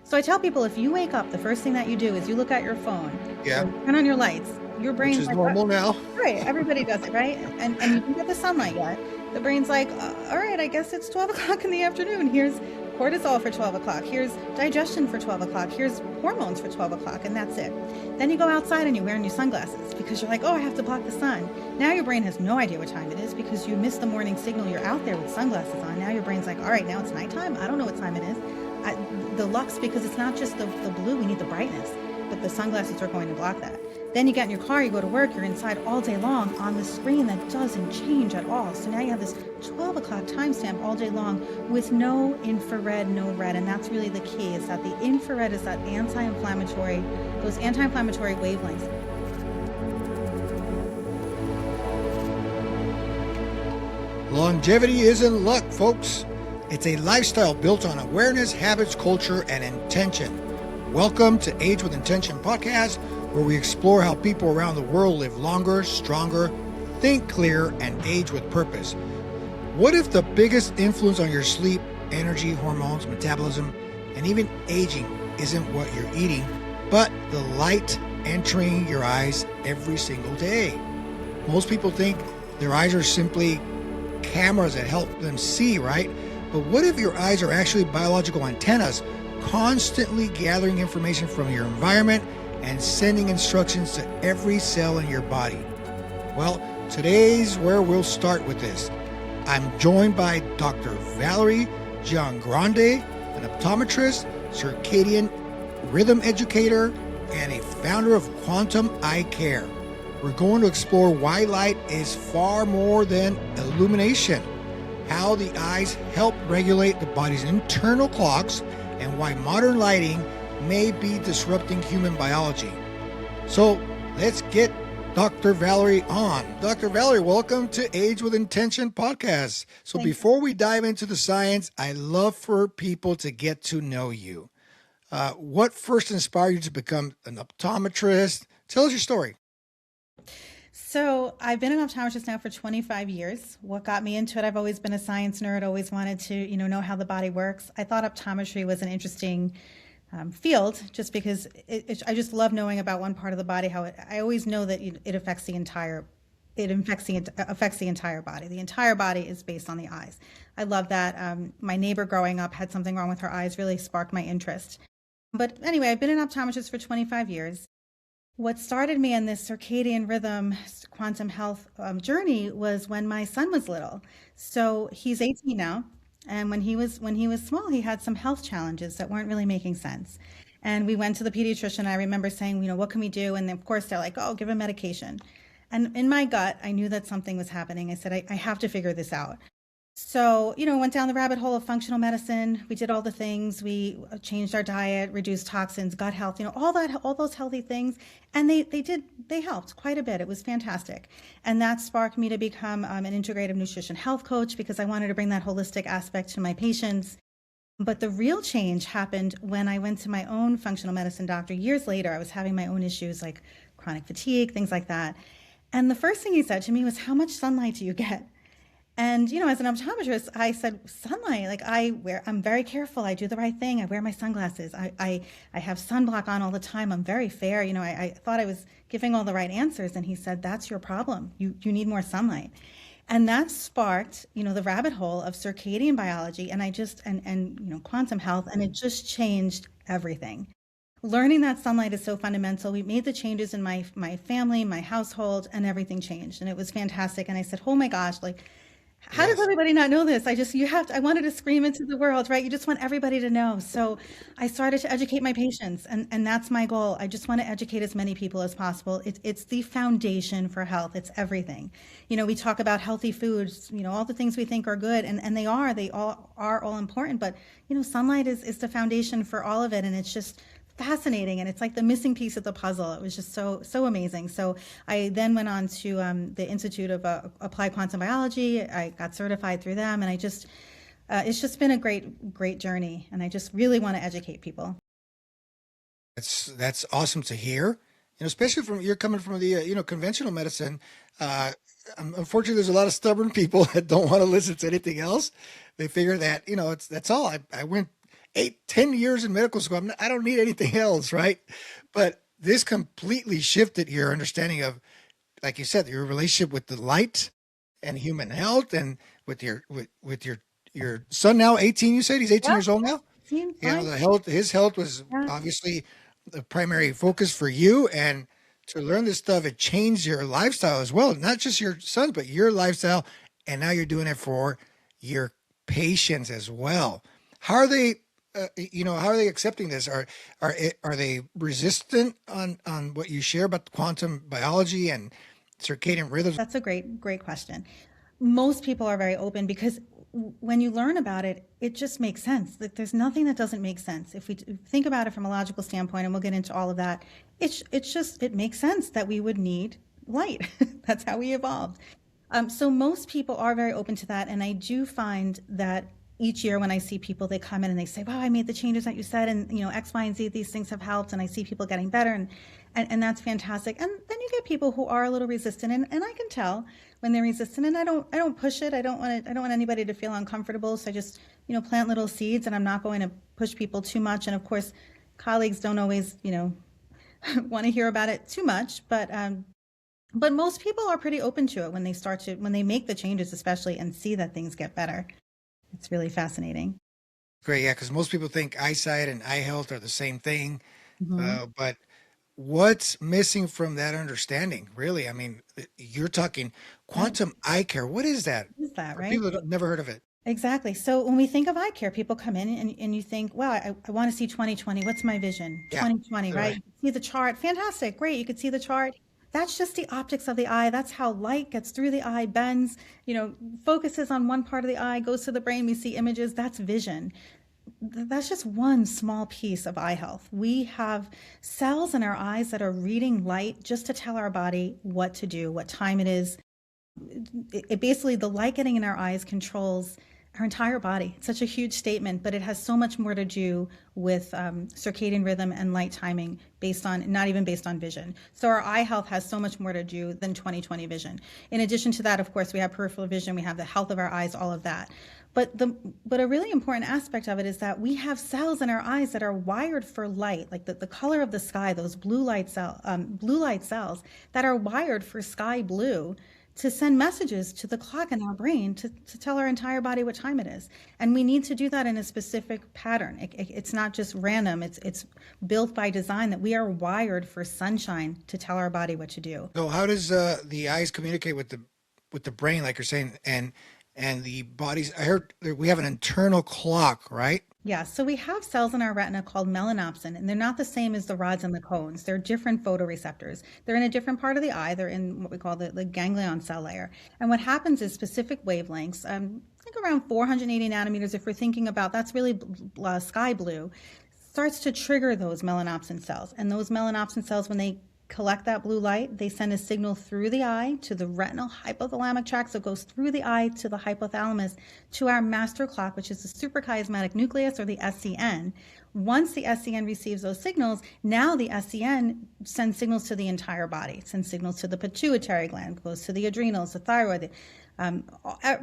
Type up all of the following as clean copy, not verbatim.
So I tell people, if you wake up, the first thing that you do is you look at your phone Yeah, or turn on your lights. Your which brain's is like, normal now. right, everybody does it, right? And you didn't get the sunlight yet. The brain's like, all right, I guess it's 12 o'clock in the afternoon. Here's cortisol for 12 o'clock. Here's digestion for 12 o'clock. Here's hormones for 12 o'clock, and that's it. Then you go outside and you're wearing your sunglasses because you're like, oh, I have to block the sun. Now your brain has no idea what time it is because you missed the morning signal. You're out there with sunglasses on. Now your brain's like, all right, now it's nighttime. I don't know what time it is. I, the lux, because it's not just the blue, we need the brightness, but the sunglasses are going to block that. Then you get in your car, you go to work, you're inside all day long on the screen that doesn't change at all. So now you have this 12 o'clock timestamp all day long with no infrared, no red. And that's really the key, is that the infrared is that anti-inflammatory, those anti-inflammatory wavelengths. Longevity isn't luck, folks. It's a lifestyle built on awareness, habits, culture, and intention. Welcome to Age with Intention podcast, where we explore how people around the world live longer, stronger, think clear, and age with purpose. What if the biggest influence on your sleep, energy, hormones, metabolism, and even aging isn't what you're eating, but the light entering your eyes every single day? Most people think their eyes are simply cameras that help them see, right? But what if your eyes are actually biological antennas constantly gathering information from your environment and sending instructions to every cell in your body? Well, today's where we'll start with this. I'm joined by Dr. Valerie Giangrande, an optometrist, circadian rhythm educator, and a founder of Quantum Eye Care. We're going to explore why light is far more than illumination, how the eyes help regulate the body's internal clocks, and why modern lighting may be disrupting human biology. So let's get Dr. Valerie on. Dr. Valerie, welcome to Age with Intention podcast. So Thanks. before we dive into the science, I love for people to get to know you. What first inspired you to become an optometrist? Tell us your story. So I've been an optometrist now for 25 years. What got me into it, I've always been a science nerd, always wanted to, know how the body works. I thought optometry was an interesting field just because I just love knowing about one part of the body, I always know that it affects the entire, affects the entire body. The entire body is based on the eyes. I love that. My neighbor growing up had something wrong with her eyes, really sparked my interest. But anyway, I've been an optometrist for 25 years. What started me in this circadian rhythm, quantum health journey was when my son was little. So he's 18 now, and when he was small, he had some health challenges that weren't really making sense. And we went to the pediatrician. I remember saying, what can we do? And of course, they're like, oh, give him medication. And in my gut, I knew that something was happening. I said, I have to figure this out. So, went down the rabbit hole of functional medicine. We did all the things. We changed our diet, reduced toxins, gut health, all those healthy things. And they helped quite a bit. It was fantastic. And that sparked me to become an integrative nutrition health coach because I wanted to bring that holistic aspect to my patients. But the real change happened when I went to my own functional medicine doctor years later. I was having my own issues like chronic fatigue, things like that. And the first thing he said to me was, how much sunlight do you get? And, as an optometrist, I said, sunlight, like I'm very careful. I do the right thing. I wear my sunglasses. I have sunblock on all the time. I'm very fair. I thought I was giving all the right answers. And he said, that's your problem. You need more sunlight. And that sparked, the rabbit hole of circadian biology and quantum health. And it just changed everything. Learning that sunlight is so fundamental. We made the changes in my family, my household, and everything changed. And it was fantastic. And I said, oh my gosh, like, how does Yes. everybody not know this? I wanted to scream into the world, right? You just want everybody to know. So I started to educate my patients, and that's my goal. I just want to educate as many people as possible. It's the foundation for health. It's everything. We talk about healthy foods, all the things we think are good, and they all are all important. But, sunlight is the foundation for all of it, and it's just fascinating, and it's like the missing piece of the puzzle. It was just so amazing. So I then went on to the Institute of Applied Quantum Biology. I got certified through them, and it's just been a great journey, and I just really want to educate people. That's awesome to hear. Especially from you're coming from the conventional medicine. Uh, Unfortunately, there's a lot of stubborn people that don't want to listen to anything else. They figure that that's all. I went 10 years in medical school. I don't need anything else, right? But this completely shifted your understanding of, like you said, your relationship with the light and human health, and with your son now 18. You said he's 18 Yeah, years old now. seems You know, right. the health, his health was Yeah. obviously the primary focus for you, and to learn this stuff, it changed your lifestyle as well. Not just your sons, but your lifestyle, and now you're doing it for your patients as well. How are they? How are they accepting this? Are they resistant on what you share about quantum biology and circadian rhythms? That's a great question. Most people are very open because when you learn about it, it just makes sense. Like there's nothing that doesn't make sense. If we think about it from a logical standpoint, and we'll get into all of that, it makes sense that we would need light. That's how we evolved. So most people are very open to that, and I do find that each year when I see people, they come in and they say, "Wow, I made the changes that you said, and X, Y, and Z. These things have helped," and I see people getting better, and that's fantastic. And then you get people who are a little resistant, and I can tell when they're resistant, and I don't push it. I don't want anybody to feel uncomfortable. So I just plant little seeds, and I'm not going to push people too much. And of course, colleagues don't always want to hear about it too much, but most people are pretty open to it when they make the changes, especially, and see that things get better. It's really fascinating. Great, yeah, because most people think eyesight and eye health are the same thing, Hmm. but what's missing from that understanding? Really, I mean, you're talking Yeah, quantum eye care. What is that? is that For right? people that have never heard of it. Exactly. So when we think of eye care, people come in and you think, wow, I want to see 2020. What's my vision? Yeah, 2020, right? right. You can see the chart. Fantastic. Great. You could see the chart. That's just the optics of the eye. That's how light gets through the eye, bends, focuses on one part of the eye, goes to the brain. We see images. That's vision. That's just one small piece of eye health. We have cells in our eyes that are reading light just to tell our body what to do, what time it is. It basically, the light getting in our eyes controls our entire body. It's such a huge statement, but it has so much more to do with circadian rhythm and light timing, based on not even based on vision. So our eye health has so much more to do than 20/20 vision. In addition to that, of course, we have peripheral vision, we have the health of our eyes, all of that. But a really important aspect of it is that we have cells in our eyes that are wired for light, like the color of the sky, those blue light cells that are wired for sky blue, to send messages to the clock in our brain to tell our entire body what time it is. And we need to do that in a specific pattern. It's not just random, it's built by design, that we are wired for sunshine to tell our body what to do. So how does the eyes communicate with the brain, like you're saying, and the body's? I heard that we have an internal clock, right? Yeah, so we have cells in our retina called melanopsin, and they're not the same as the rods and the cones. They're different photoreceptors. They're in a different part of the eye. They're in what we call the ganglion cell layer. And what happens is specific wavelengths, I think around 480 nanometers, if we're thinking about that's really sky blue, starts to trigger those melanopsin cells. And those melanopsin cells, when they collect that blue light, they send a signal through the eye to the retinal hypothalamic tract. So it goes through the eye to the hypothalamus to our master clock, which is the suprachiasmatic nucleus, or the SCN. Once the SCN receives those signals, now the SCN sends signals to the entire body. It sends signals to the pituitary gland, goes to the adrenals, the thyroid.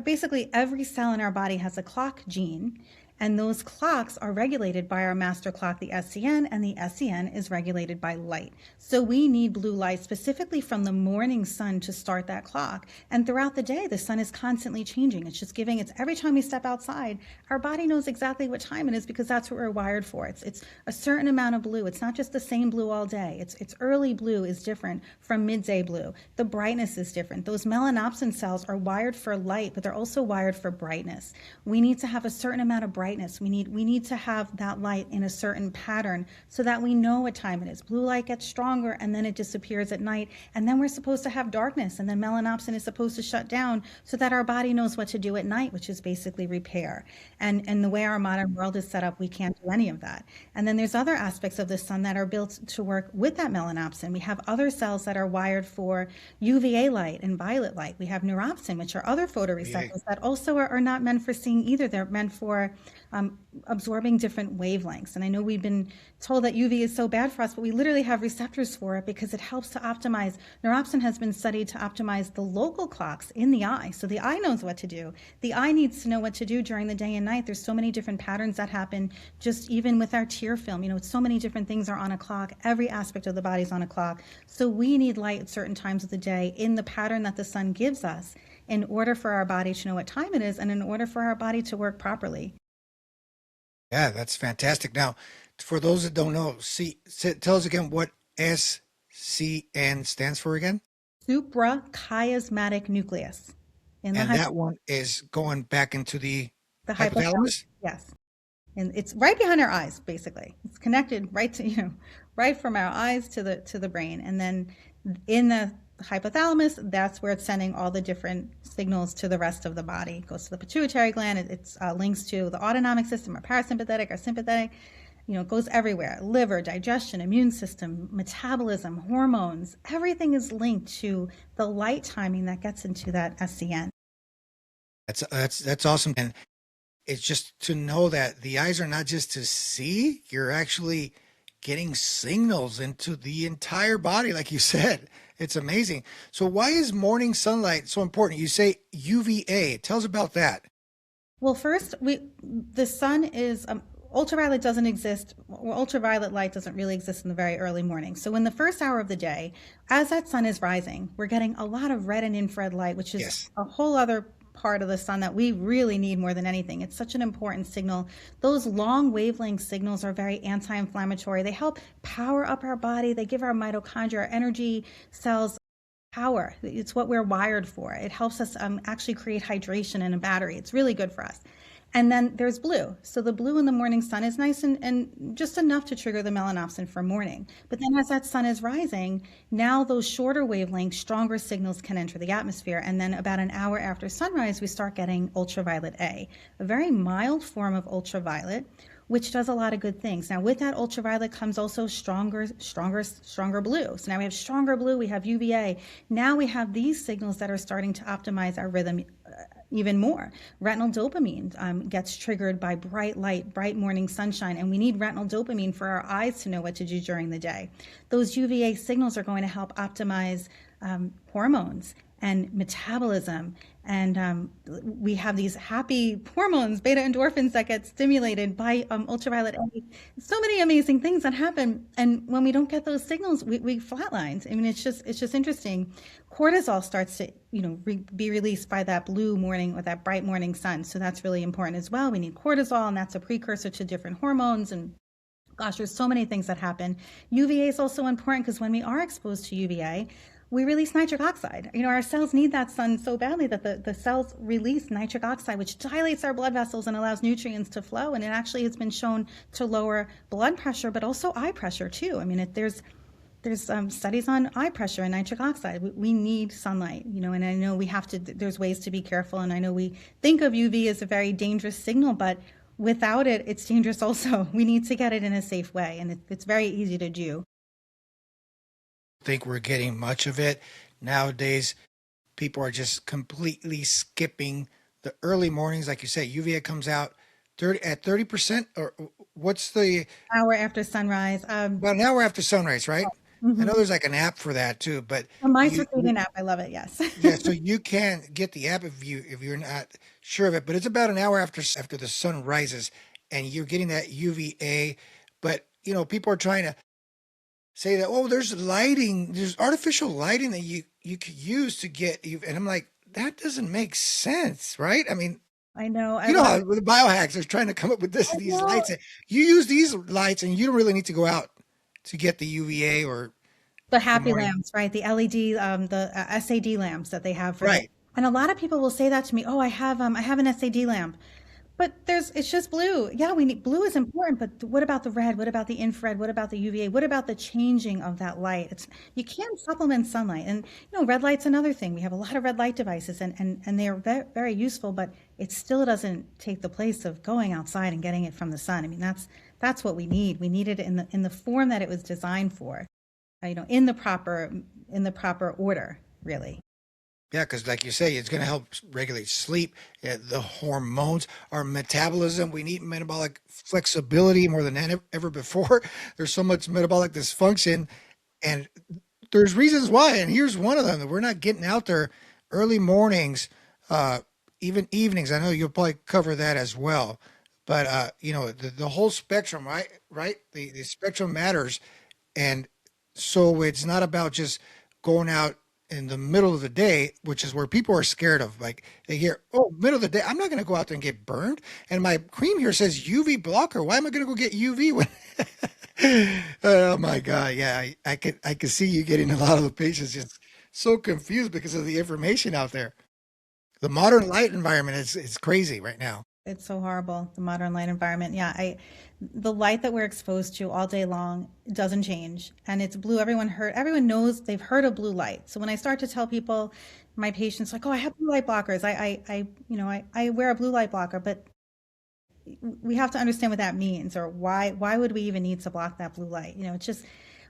Basically, every cell in our body has a clock gene, and those clocks are regulated by our master clock, the SCN, and the SCN is regulated by light. So we need blue light specifically from the morning sun to start that clock. And throughout the day, the sun is constantly changing. It's every time we step outside, our body knows exactly what time it is, because that's what we're wired for. It's a certain amount of blue. It's not just the same blue all day. It's early blue is different from midday blue. The brightness is different. Those melanopsin cells are wired for light, but they're also wired for brightness. We need to have a certain amount of brightness. We need to have that light in a certain pattern so that we know what time it is. Blue light gets stronger and then it disappears at night, and then we're supposed to have darkness, and then melanopsin is supposed to shut down so that our body knows what to do at night, which is basically repair. And the way our modern world is set up, we can't do any of that. And then there's other aspects of the sun that are built to work with that melanopsin. We have other cells that are wired for UVA light and violet light. We have neuropsin, which are other Yeah. photoreceptors that also are not meant for seeing either. They're meant for absorbing different wavelengths. And I know we've been told that UV is so bad for us, but we literally have receptors for it because it helps to optimize. Neuropsin has been studied to optimize the local clocks in the eye. So the eye knows what to do. The eye needs to know what to do during the day and night. There's so many different patterns that happen just even with our tear film. So many different things are on a clock. Every aspect of the body is on a clock. So we need light at certain times of the day in the pattern that the sun gives us in order for our body to know what time it is and in order for our body to work properly. Yeah, that's fantastic. Now, for those that don't know, tell us again what SCN stands for again. Suprachiasmatic nucleus. And that one is going back into the hypothalamus? Yes. And it's right behind our eyes, basically. It's connected right to, right from our eyes to the brain. And then in the hypothalamus, that's where it's sending all the different signals to the rest of the body. It goes to the pituitary gland. It's links to the autonomic system, our parasympathetic, our sympathetic. It goes everywhere. Liver, digestion, immune system, metabolism, hormones. Everything is linked to the light timing that gets into that SCN. That's awesome. And it's just to know that the eyes are not just to see, you're actually getting signals into the entire body, like you said. It's amazing. So why is morning sunlight so important? You say UVA. Tell us about that. Well, first, the sun is ultraviolet doesn't exist. Ultraviolet light doesn't really exist in the very early morning. So in the first hour of the day, as that sun is rising, we're getting a lot of red and infrared light, which is a whole other part of the sun that we really need more than anything. It's such an important signal. Those long wavelength signals are very anti-inflammatory. They help power up our body. They give our mitochondria, our energy cells, power. It's what we're wired for. It helps us actually create hydration in a battery. It's really good for us. And then there's blue. So the blue in the morning sun is nice and just enough to trigger the melanopsin for morning. But then as that sun is rising, now those shorter wavelengths, stronger signals can enter the atmosphere. And then about an hour after sunrise, we start getting ultraviolet A, a very mild form of ultraviolet, which does a lot of good things. Now with that ultraviolet comes also stronger blue. So now we have stronger blue, we have UVA. Now we have these signals that are starting to optimize our rhythm even more. Retinal dopamine gets triggered by bright light, bright morning sunshine, and we need retinal dopamine for our eyes to know what to do during the day. Those UVA signals are going to help optimize hormones and metabolism. And we have these happy hormones, beta endorphins, that get stimulated by ultraviolet A. So many amazing things that happen. And when we don't get those signals, we flatline. I mean, it's just interesting. Cortisol starts to, be released by that blue morning or that bright morning sun. So that's really important as well. We need cortisol, and that's a precursor to different hormones. And gosh, there's so many things that happen. UVA is also important because when we are exposed to UVA, we release nitric oxide. Our cells need that sun so badly that the cells release nitric oxide, which dilates our blood vessels and allows nutrients to flow. And it actually has been shown to lower blood pressure, but also eye pressure too. I mean, there's studies on eye pressure and nitric oxide. We need sunlight, and I know there's ways to be careful. And I know we think of UV as a very dangerous signal, but without it, it's dangerous also. We need to get it in a safe way, and it's very easy to do. Think we're getting much of it nowadays. People are just completely skipping the early mornings. Like you say, UVA comes out at 30%, or what's the hour after sunrise? About an hour after sunrise, right? I know there's like an app for that too, but my circadian app, I love it. Yes. Yeah, so you can get the app if you're not sure of it, but it's about an hour after the sun rises, and you're getting that UVA. But people are trying to say that, there's artificial lighting that you could use to get you, and I'm like, that doesn't make sense, right? I mean, I know. How the biohacks are trying to come up with these lights. You use these lights, and you don't really need to go out to get the UVA or the happy lamps, right? The LED, the SAD lamps that they have for right. And a lot of people will say that to me. Oh, I have an SAD lamp. But it's just blue. Yeah, blue is important, but what about the red? What about the infrared? What about the UVA? What about the changing of that light? You can't supplement sunlight. And red light's another thing. We have a lot of red light devices, and they are very, very useful, but it still doesn't take the place of going outside and getting it from the sun. I mean, that's what we need. We need it in the form that it was designed for, in the proper order, really. Yeah, because like you say, it's going to help regulate sleep, the hormones, our metabolism. We need metabolic flexibility more than ever before. There's so much metabolic dysfunction, and there's reasons why. And here's one of them: that we're not getting out there early mornings, uh, even evenings. I know you'll probably cover that as well. But the whole spectrum, right? Right? The spectrum matters, and so it's not about just going out in the middle of the day, which is where people are scared of. Like they hear, oh, middle of the day, I'm not going to go out there and get burned. And my cream here says UV blocker. Why am I going to go get UV when? Oh my God. Yeah. I could see you getting a lot of the patients just so confused because of the information out there. The modern light environment is crazy right now. It's so horrible, the modern light environment. Yeah, the light that we're exposed to all day long doesn't change, and it's blue. Everyone knows they've heard of blue light. So when I start to tell people, my patients like, oh, I have blue light blockers. I wear a blue light blocker, but we have to understand what that means, or why would we even need to block that blue light? It's just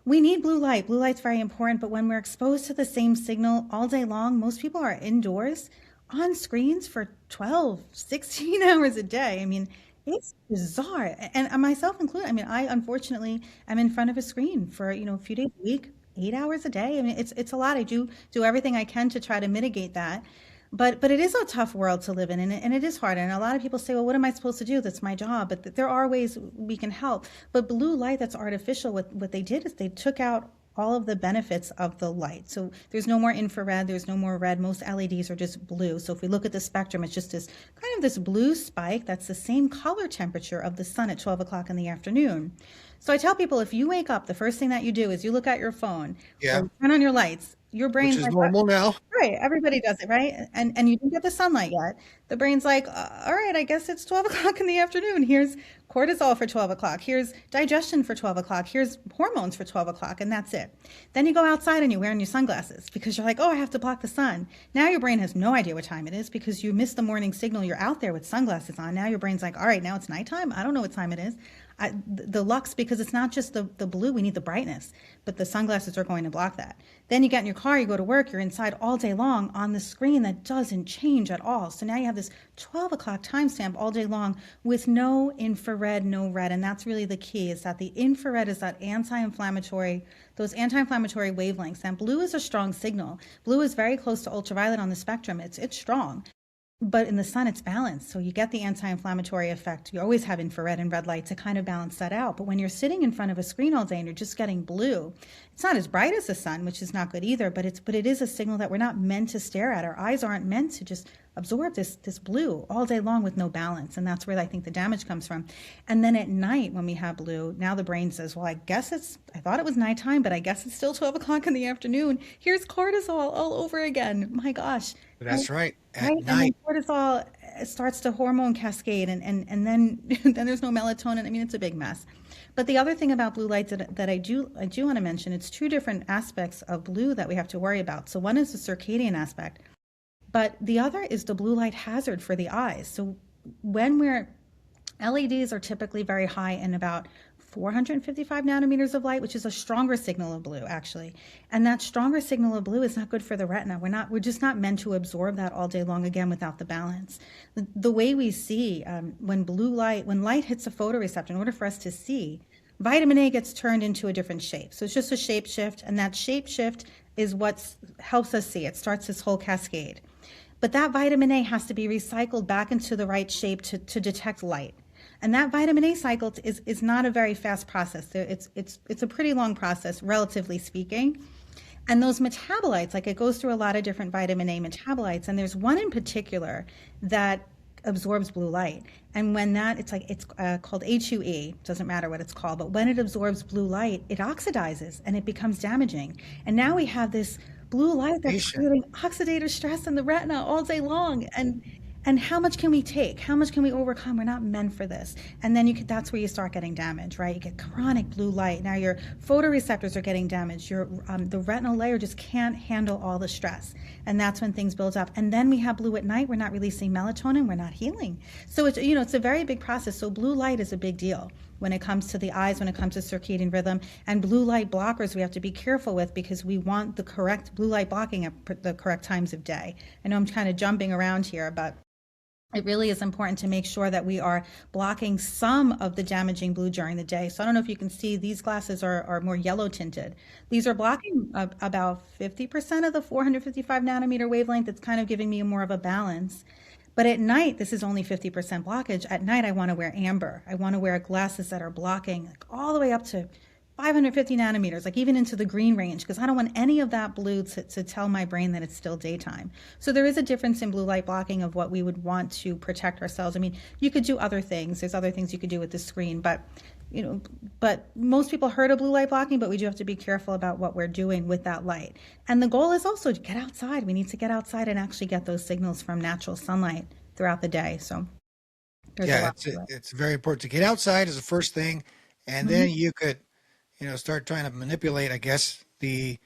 we need blue light. Blue light's very important, but when we're exposed to the same signal all day long, most people are indoors on screens for 12, 16 hours a day. I mean, it's bizarre. And myself included. I mean, I unfortunately am in front of a screen for, a few days a week, 8 hours a day. I mean, it's a lot. I do everything I can to try to mitigate that. But it is a tough world to live in, and it is hard. And a lot of people say, well, what am I supposed to do? That's my job. But there are ways we can help. But blue light that's artificial, what they did is they took out all of the benefits of the light. So there's no more infrared, there's no more red. Most LEDs are just blue. So if we look at the spectrum, it's just this kind of this blue spike that's the same color temperature of the sun at 12 o'clock in the afternoon. So I tell people, if you wake up, the first thing that you do is you look at your phone Yeah. or turn on your lights. Your Which brain's is like, normal now. right, everybody does it, right? And you didn't get the sunlight yet. The brain's like, all right, I guess it's 12 o'clock in the afternoon. Here's cortisol for 12 o'clock. Here's digestion for 12 o'clock. Here's hormones for 12 o'clock, and that's it. Then you go outside and you're wearing your sunglasses because you're like, oh, I have to block the sun. Now your brain has no idea what time it is because you missed the morning signal. You're out there with sunglasses on. Now your brain's like, all right, now it's nighttime. I don't know what time it is. The lux, because it's not just the blue, we need the brightness, but the sunglasses are going to block that. Then you get in your car, you go to work, you're inside all day long on the screen that doesn't change at all. So now you have this 12 o'clock timestamp all day long with no infrared, no red. And that's really the key, is that the infrared is that anti-inflammatory, those anti-inflammatory wavelengths. And blue is a strong signal. Blue is very close to ultraviolet on the spectrum. It's strong. But in the sun, it's balanced. So you get the anti-inflammatory effect. You always have infrared and red light to kind of balance that out. But when you're sitting in front of a screen all day and you're just getting blue, it's not as bright as the sun, which is not good either, but it is a signal that we're not meant to stare at. Our eyes aren't meant to just absorb this blue all day long with no balance. And that's where I think the damage comes from. And then at night when we have blue, now the brain says, well, I thought it was nighttime, but I guess it's still 12 o'clock in the afternoon. Here's cortisol all over again. My gosh. That's right. At Right, and then night. cortisol starts to hormone cascade, and then then there's no melatonin. I mean, it's a big mess. But the other thing about blue light that I do want to mention, it's two different aspects of blue that we have to worry about. So one is the circadian aspect, but the other is the blue light hazard for the eyes. So when we're LEDs are typically very high in about 455 nanometers of light, which is a stronger signal of blue, actually. And that stronger signal of blue is not good for the retina. We're just not meant to absorb that all day long, again, without the balance. The way we see when light hits a photoreceptor, in order for us to see, vitamin A gets turned into a different shape. So it's just a shape shift, and that shape shift is what helps us see. It starts this whole cascade. But that vitamin A has to be recycled back into the right shape to detect light. And that vitamin A cycle is not a very fast process. It's a pretty long process, relatively speaking. And those metabolites, like it goes through a lot of different vitamin A metabolites, and there's one in particular that absorbs blue light. And when it's called HUE, doesn't matter what it's called, but when it absorbs blue light, it oxidizes and it becomes damaging. And now we have this blue light that's creating oxidative stress in the retina all day long. And how much can we take? How much can we overcome? We're not meant for this. And then that's where you start getting damage, right? You get chronic blue light. Now your photoreceptors are getting damaged. The retinal layer just can't handle all the stress. And that's when things build up. And then we have blue at night. We're not releasing melatonin. We're not healing. So it's a very big process. So blue light is a big deal. when it comes to the eyes, when it comes to circadian rhythm. And blue light blockers we have to be careful with because we want the correct blue light blocking at the correct times of day. I know I'm kind of jumping around here, but it really is important to make sure that we are blocking some of the damaging blue during the day. So I don't know if you can see, these glasses are more yellow tinted. These are blocking about 50% of the 455 nanometer wavelength. It's kind of giving me more of a balance. But at night, this is only 50% blockage. At night, I want to wear amber. I want to wear glasses that are blocking like all the way up to 550 nanometers, like even into the green range, because I don't want any of that blue to tell my brain that it's still daytime. So there is a difference in blue light blocking of what we would want to protect ourselves. I mean, you could do other things. There's other things you could do with the screen, but but most people heard of blue light blocking, but we do have to be careful about what we're doing with that light. And the goal is also to get outside. We need to get outside and actually get those signals from natural sunlight throughout the day. So there's a Yeah, lot to it. it's very important to get outside is the first thing, and then Mhm. you could, start trying to manipulate, I guess, the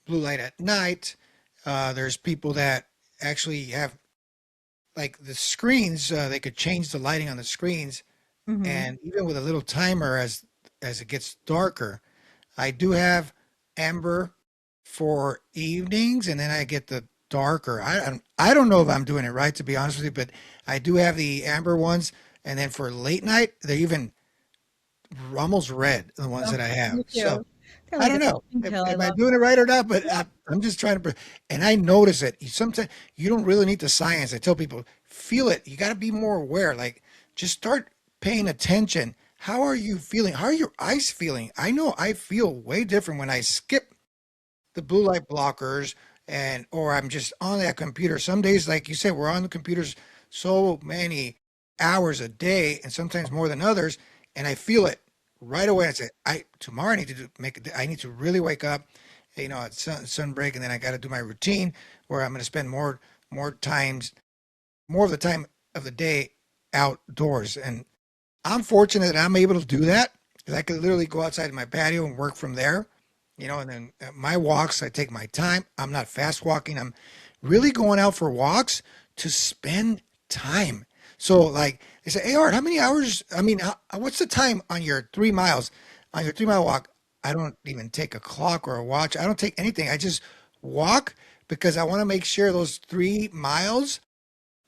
blue light at night. There's people that actually have like the screens. They could change the lighting on the screens, Mhm. and even with a little timer as it gets darker. I do have amber for evenings, and then I get the darker. I don't know if I'm doing it right, to be honest with you, but I do have the amber ones, and then for late night, they're even almost red, the ones Oh, that I have. me So too. They're I like don't a know. sleeping pill. I Am I love doing it them. right or not? But I'm just trying to, and I notice it. Sometimes you don't really need the science. I tell people, feel it. You got to be more aware. Like, just start paying attention. How are you feeling? How are your eyes feeling? I know I feel way different when I skip the blue light blockers and or I'm just on that computer. Some days, like you said, we're on the computers so many hours a day and sometimes more than others, and I feel it right away. I say, I tomorrow I need to I need to really wake up, at sunbreak, and then I got to do my routine where I'm going to spend more times more of the time of the day outdoors. And I'm fortunate that I'm able to do that because I could literally go outside in my patio and work from there. And then my walks, I take my time. I'm not fast walking. I'm really going out for walks to spend time. So, like they say, hey, Art, how many hours? I mean, what's the time on your 3 miles? On your 3 mile walk, I don't even take a clock or a watch. I don't take anything. I just walk because I want to make sure those 3 miles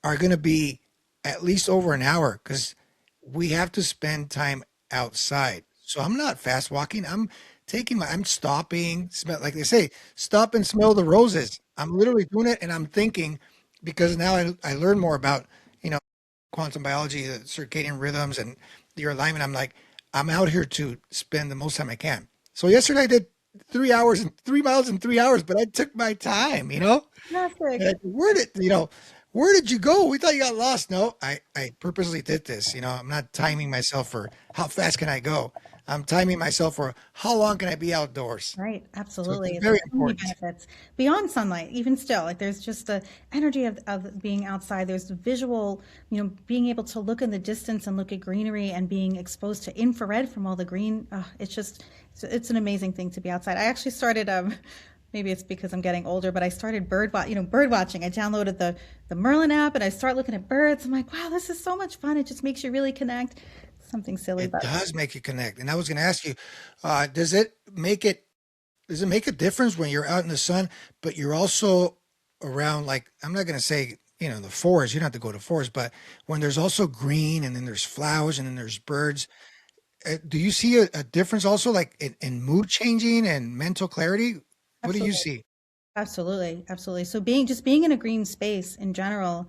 are going to be at least over an hour because we have to spend time outside. So I'm not fast walking. I'm stopping, smell, like they say, stop and smell the roses. I'm literally doing it and I'm thinking because now I learn more about, you know, quantum biology, the circadian rhythms and your alignment. I'm like, I'm out here to spend the most time I can. So yesterday I did 3 hours and 3 miles in 3 hours, but I took my time. Fantastic. Where did you go? We thought you got lost. No, I purposely did this. I'm not timing myself for how fast can I go. I'm timing myself for how long can I be outdoors. Right, So it's absolutely. very There's so many important. benefits beyond sunlight, even still. Like there's just the energy of being outside. There's the visual, being able to look in the distance and look at greenery and being exposed to infrared from all the green. It's an amazing thing to be outside. I actually started, maybe it's because I'm getting older, but I started bird watching. I downloaded the Merlin app and I start looking at birds. I'm like, wow, this is so much fun. It just makes you really connect. Something silly, It but does make you connect. And I was going to ask you, does it make a difference when you're out in the sun, but you're also around, like, I'm not going to say, the forest, you don't have to go to forest, but when there's also green and then there's flowers and then there's birds, do you see a difference also like in mood changing and mental clarity? What do you absolutely. see? Absolutely, absolutely. So being in a green space in general,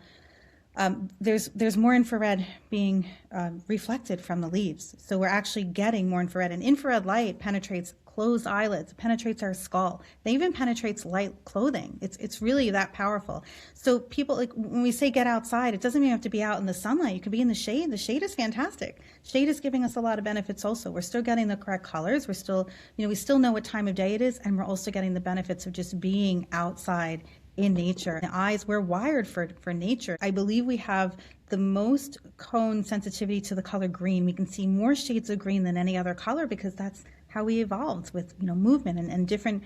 there's more infrared being reflected from the leaves. So we're actually getting more infrared, and infrared light penetrates closed eyelids, it penetrates our skull. It even penetrates light clothing. It's really that powerful. So people, like when we say get outside, it doesn't even have to be out in the sunlight. You could be in the shade. The shade is fantastic. Shade is giving us a lot of benefits also. We're still getting the correct colors. We still know what time of day it is, and we're also getting the benefits of just being outside in nature. The eyes, we're wired for nature. I believe we have the most cone sensitivity to the color green. We can see more shades of green than any other color because that's how we evolved with movement and different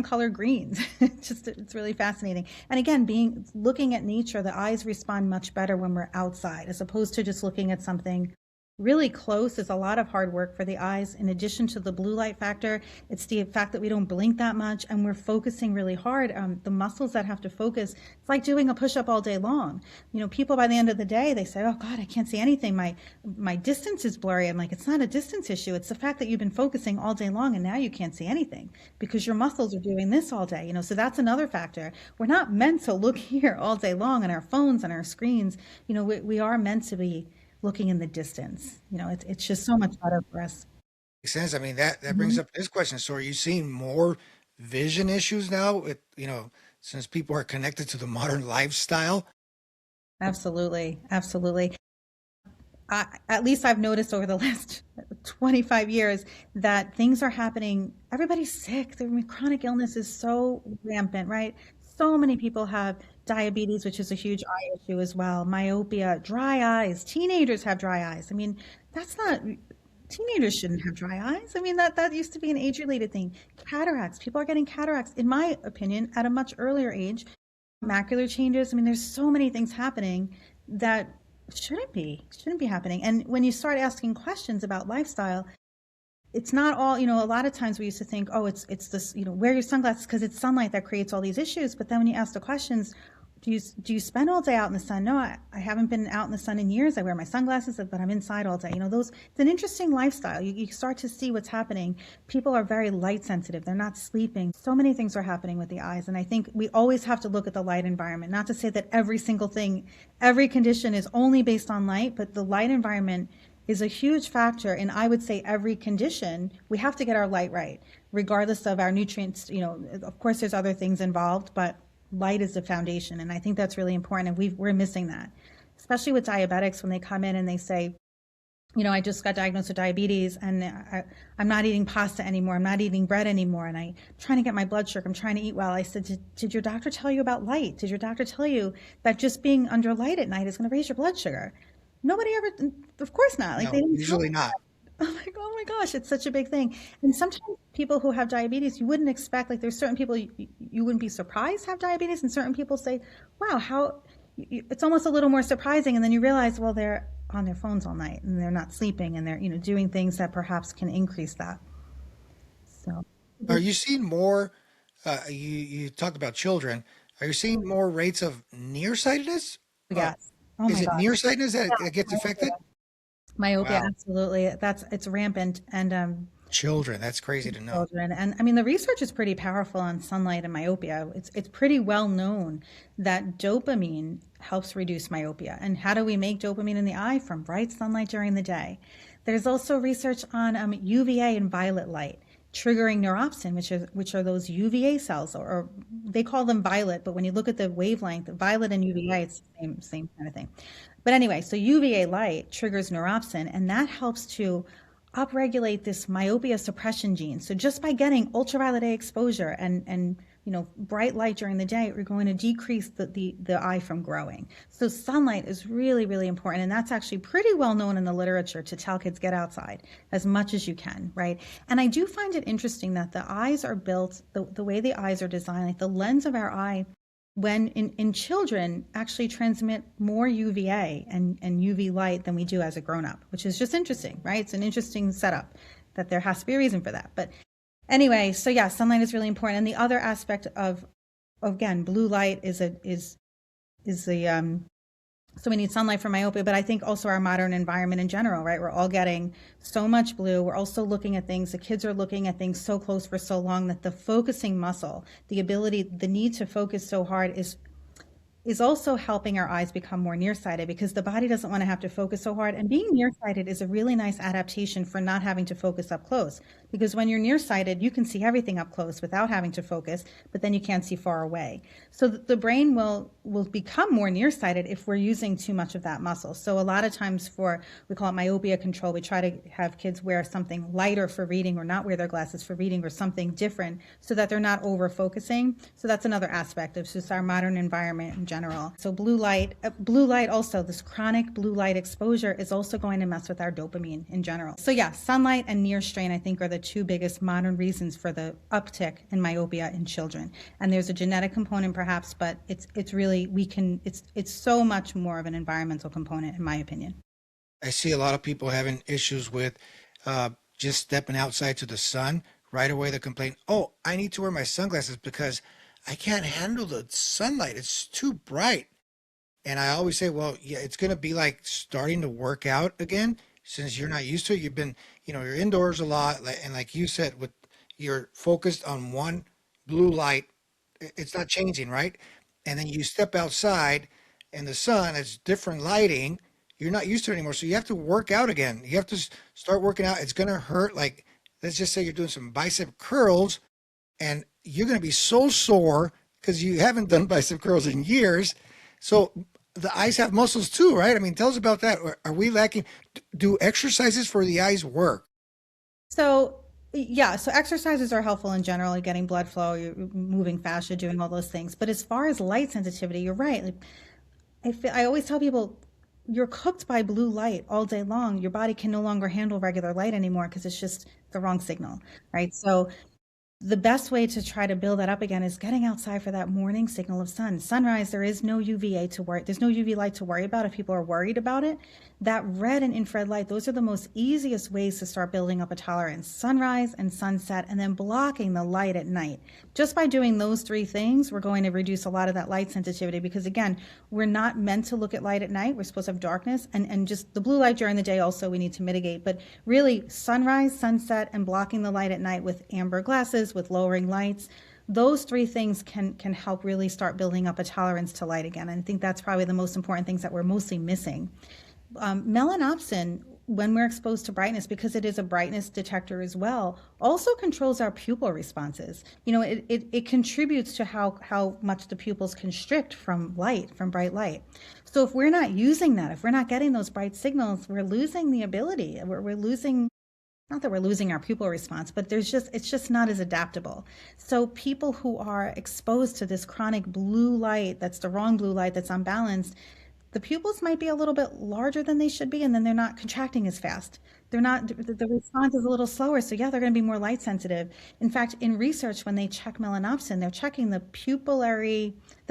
color greens. It's really fascinating. And again, looking at nature, the eyes respond much better when we're outside as opposed to just looking at something really close is a lot of hard work for the eyes. In addition to the blue light factor, it's the fact that we don't blink that much and we're focusing really hard. The muscles that have to focus, it's like doing a push-up all day long. People by the end of the day, they say, oh God, I can't see anything. My distance is blurry. I'm like, it's not a distance issue. It's the fact that you've been focusing all day long and now you can't see anything because your muscles are doing this all day. So that's another factor. We're not meant to look here all day long on our phones and our screens. We are meant to be looking in the distance. It's just so much better for us. Makes sense. I mean, that brings Mhm. up this question. So are you seeing more vision issues now since people are connected to the modern lifestyle? Absolutely. Absolutely. At least I've noticed over the last 25 years that things are happening. Everybody's sick. Chronic illness is so rampant, right? So many people have diabetes, which is a huge eye issue as well, myopia, dry eyes. Teenagers have dry eyes. I mean, that's not, teenagers shouldn't have dry eyes. I mean, that used to be an age-related thing. Cataracts. People are getting cataracts, in my opinion, at a much earlier age. Macular changes. I mean, there's so many things happening that shouldn't be happening. And when you start asking questions about lifestyle, it's not all, a lot of times we used to think, oh, it's this, wear your sunglasses because it's sunlight that creates all these issues. But then when you ask the questions, do you spend all day out in the sun? No, I haven't been out in the sun in years. I wear my sunglasses, but I'm inside all day. It's an interesting lifestyle. You start to see what's happening. People are very light sensitive. They're not sleeping. So many things are happening with the eyes. And I think we always have to look at the light environment, not to say that every single thing, every condition is only based on light, but the light environment is a huge factor. And I would say every condition, we have to get our light right, regardless of our nutrients. Of course, there's other things involved, but light is the foundation. And I think that's really important. And we're missing that, especially with diabetics when they come in and they say, I just got diagnosed with diabetes and I'm not eating pasta anymore. I'm not eating bread anymore. And I'm trying to get my blood sugar. I'm trying to eat well. I said, did your doctor tell you about light? Did your doctor tell you that just being under light at night is going to raise your blood sugar? Nobody ever, of course not. Like they No, didn't tell usually me not. that. I'm like, oh my gosh, it's such a big thing. And sometimes people who have diabetes, you wouldn't expect, like there's certain people you wouldn't be surprised have diabetes. And certain people say, wow, it's almost a little more surprising. And then you realize, well, they're on their phones all night and they're not sleeping and they're, doing things that perhaps can increase that. So, Are you seeing more? You talked about children. Are you seeing more rates of nearsightedness? Uh, yes. Oh is my it gosh. nearsightedness that gets Yeah. affected? Myopia, Wow, absolutely. It's rampant. And, children. That's crazy to know. children. And I mean, the research is pretty powerful on sunlight and myopia. It's pretty well known that dopamine helps reduce myopia. And how do we make dopamine in the eye? From bright sunlight during the day. There's also research on UVA and violet light triggering neuropsin, which are those UVA cells, or they call them violet, but when you look at the wavelength, violet and UVA, it's the same kind of thing. But anyway, so UVA light triggers neuropsin, and that helps to upregulate this myopia suppression gene. So just by getting ultraviolet A exposure and bright light during the day, we're going to decrease the eye from growing. So sunlight is really, really important. And that's actually pretty well known in the literature to tell kids get outside as much as you can, right? And I do find it interesting that the eyes are built, the way the eyes are designed, like the lens of our eye when in children actually transmit more UVA and UV light than we do as a grown-up, which is just interesting, right? It's an interesting setup that there has to be a reason for that. But anyway, so yeah, sunlight is really important. And the other aspect of again, blue light is the so we need sunlight for myopia, but I think also our modern environment in general, right? We're all getting so much blue. We're also looking at things, the kids are looking at things so close for so long that the focusing muscle, the need to focus so hard is also helping our eyes become more nearsighted because the body doesn't want to have to focus so hard. And being nearsighted is a really nice adaptation for not having to focus up close. Because when you're nearsighted, you can see everything up close without having to focus, but then you can't see far away. So the brain will become more nearsighted if we're using too much of that muscle. So a lot of times we call it myopia control, we try to have kids wear something lighter for reading or not wear their glasses for reading or something different so that they're not over focusing. So that's another aspect of just our modern environment in general. So blue light also, this chronic blue light exposure is also going to mess with our dopamine in general. So yeah, sunlight and near strain I think are the two biggest modern reasons for the uptick in myopia in children. And there's a genetic component perhaps, but it's really, it's so much more of an environmental component in my opinion. I see a lot of people having issues with just stepping outside to the sun. Right away, they complain, "Oh, I need to wear my sunglasses because I can't handle the sunlight. It's too bright." And I always say, well, yeah, it's going to be like starting to work out again since you're not used to it. You've been, you're indoors a lot. And like you said, with you're focused on one blue light, it's not changing, right? And then you step outside and the sun, it's different lighting. You're not used to it anymore. So you have to work out again. You have to start working out. It's going to hurt. Like, let's just say you're doing some bicep curls and you're going to be so sore because you haven't done bicep curls in years. So the eyes have muscles too, right? I mean, tell us about that. Are we lacking? Do exercises for the eyes work? So, yeah, so exercises are helpful in general, like getting blood flow, you're moving faster, doing all those things. But as far as light sensitivity, you're right. Like, I always tell people, you're cooked by blue light all day long. Your body can no longer handle regular light anymore because it's just the wrong signal, right? So the best way to try to build that up again is getting outside for that morning signal of sun. Sunrise, there is no UVA to worry. There's no UV light to worry about if people are worried about it. That red and infrared light, those are the most easiest ways to start building up a tolerance. Sunrise and sunset, and then blocking the light at night. Just by doing those three things, we're going to reduce a lot of that light sensitivity because, again, we're not meant to look at light at night. We're supposed to have darkness and just the blue light during the day also we need to mitigate. But really, sunrise, sunset, and blocking the light at night with amber glasses, with lowering lights, those three things can help really start building up a tolerance to light again. And I think that's probably the most important things that we're mostly missing. Melanopsin, when we're exposed to brightness, because it is a brightness detector as well, also controls our pupil responses. It contributes to how much the pupils constrict from light, from bright light. So if we're not using that, if we're not getting those bright signals, we're losing the ability. We're losing, not that we're losing our pupil response, but it's just not as adaptable. So people who are exposed to this chronic blue light, that's the wrong blue light, that's unbalanced, the pupils might be a little bit larger than they should be, and then they're not contracting as fast. They're not, the response is a little slower. So yeah, they're going to be more light sensitive. In fact, in research, when they check melanopsin, they're checking the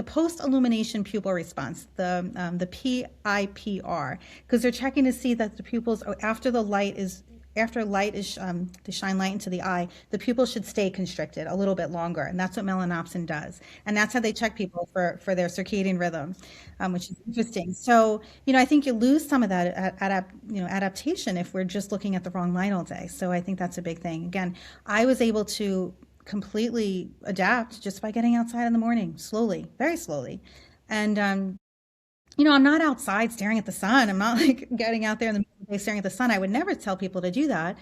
post-illumination pupil response, the PIPR, because they're checking to see that the pupils, after light is to shine light into the eye, the pupil should stay constricted a little bit longer, and that's what melanopsin does. And that's how they check people for their circadian rhythm, which is interesting. So, I think you lose some of that adaptation if we're just looking at the wrong light all day. So I think that's a big thing. Again, I was able to completely adapt just by getting outside in the morning, slowly, very slowly, and I'm not outside staring at the sun. I'm not like getting out there in the middle of the day staring at the sun. I would never tell people to do that.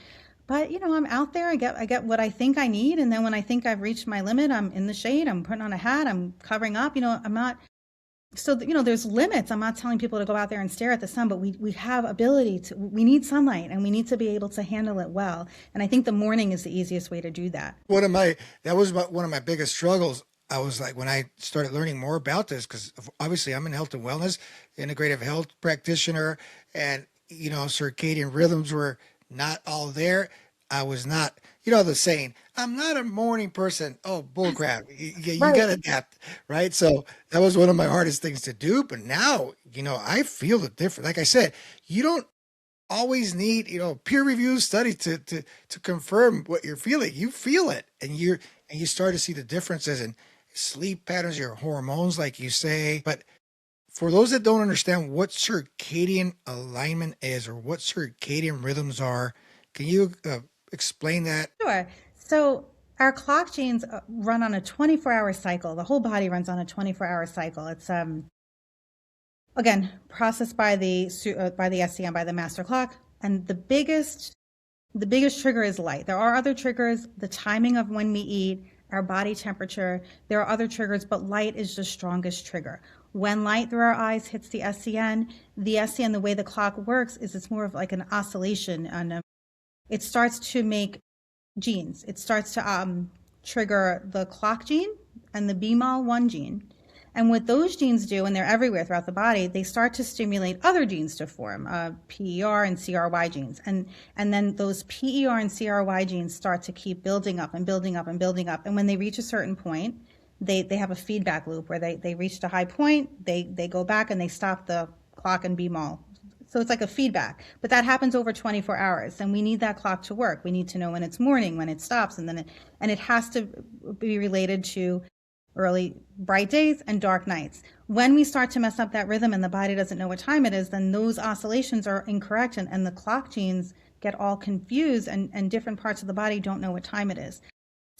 But I'm out there. I get what I think I need, and then when I think I've reached my limit, I'm in the shade. I'm putting on a hat. I'm covering up. I'm not. So there's limits. I'm not telling people to go out there and stare at the sun, but we have ability to. We need sunlight, and we need to be able to handle it well. And I think the morning is the easiest way to do that. That was one of my biggest struggles. I was like, when I started learning more about this, because obviously I'm in health and wellness, integrative health practitioner, and, circadian rhythms were not all there. I was not, the saying, I'm not a morning person. Oh, bullcrap. You got to adapt, right? So that was one of my hardest things to do. But now, I feel the difference. Like I said, you don't always need, peer reviewed study to confirm what you're feeling. You feel it, and you start to see the differences in sleep patterns, your hormones, like you say. But for those that don't understand what circadian alignment is or what circadian rhythms are, can you explain that? Sure. So our clock genes run on a 24-hour cycle. The whole body runs on a 24-hour cycle. It's again processed by the SCM, by the master clock, and the biggest trigger is light. There are other triggers, the timing of when we eat, our body temperature. There are other triggers, but light is the strongest trigger. When light through our eyes hits the SCN, the way the clock works is it's more of like an oscillation, and it starts to make genes. It starts to trigger the clock gene and the BMAL1 gene. And what those genes do, and they're everywhere throughout the body, they start to stimulate other genes to form, PER and CRY genes. And then those PER and CRY genes start to keep building up and building up and building up. And when they reach a certain point, they have a feedback loop where they reached a high point, they go back and they stop the clock and BMAL So it's like a feedback, but that happens over 24 hours. And we need that clock to work. We need to know when it's morning, when it stops, and it has to be related to early bright days and dark nights. When we start to mess up that rhythm and the body doesn't know what time it is, then those oscillations are incorrect, and the clock genes get all confused, and different parts of the body don't know what time it is.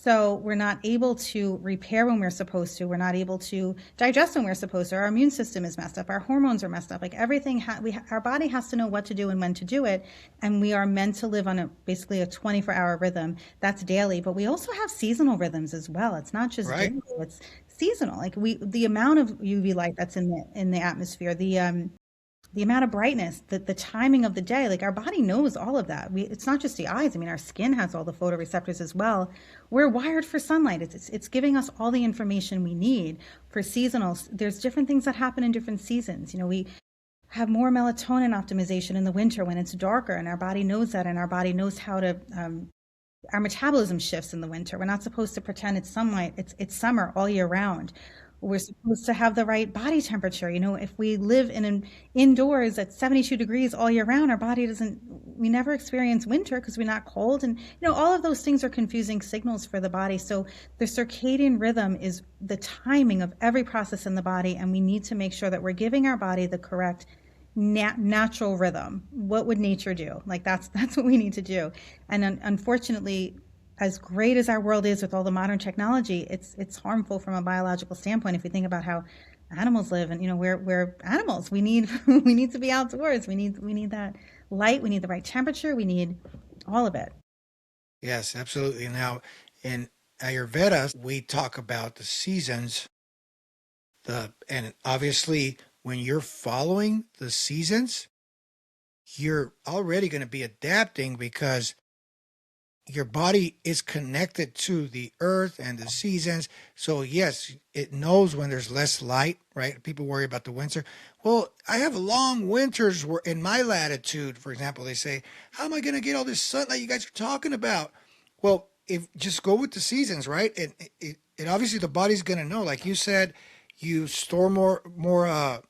So we're not able to repair when we're supposed to. We're not able to digest when we're supposed to. Our immune system is messed up. Our hormones are messed up. Like everything, our body has to know what to do and when to do it. And we are meant to live on basically a 24-hour rhythm. That's daily. But we also have seasonal rhythms as well. It's not just daily. It's seasonal. Like the amount of UV light that's in the atmosphere, the amount of brightness, the timing of the day, like our body knows all of that. It's not just the eyes. I mean, our skin has all the photoreceptors as well. We're wired for sunlight. It's giving us all the information we need for seasonals. There's different things that happen in different seasons. We have more melatonin optimization in the winter when it's darker, and our body knows that, and our body knows how to, our metabolism shifts in the winter. We're not supposed to pretend it's sunlight. It's summer all year round. We're supposed to have the right body temperature. If we live indoors at 72 degrees all year round, our body we never experience winter because we're not cold. And, all of those things are confusing signals for the body. So the circadian rhythm is the timing of every process in the body. And we need to make sure that we're giving our body the correct natural rhythm. What would nature do? Like that's what we need to do. And unfortunately, as great as our world is with all the modern technology, it's harmful from a biological standpoint. If we think about how animals live, and we're animals, we need we need to be outdoors. We need that light. We need the right temperature. We need all of it. Yes, absolutely. Now, in Ayurveda, we talk about the seasons. And obviously, when you're following the seasons, you're already going to be adapting because your body is connected to the earth and the seasons. So yes, it knows when there's less light, right? People worry about the winter. Well, I have long winters where in my latitude, for example, they say, how am I going to get all this sunlight you guys are talking about? Well, if just go with the seasons, right? And obviously the body's going to know, like you said, you store more, what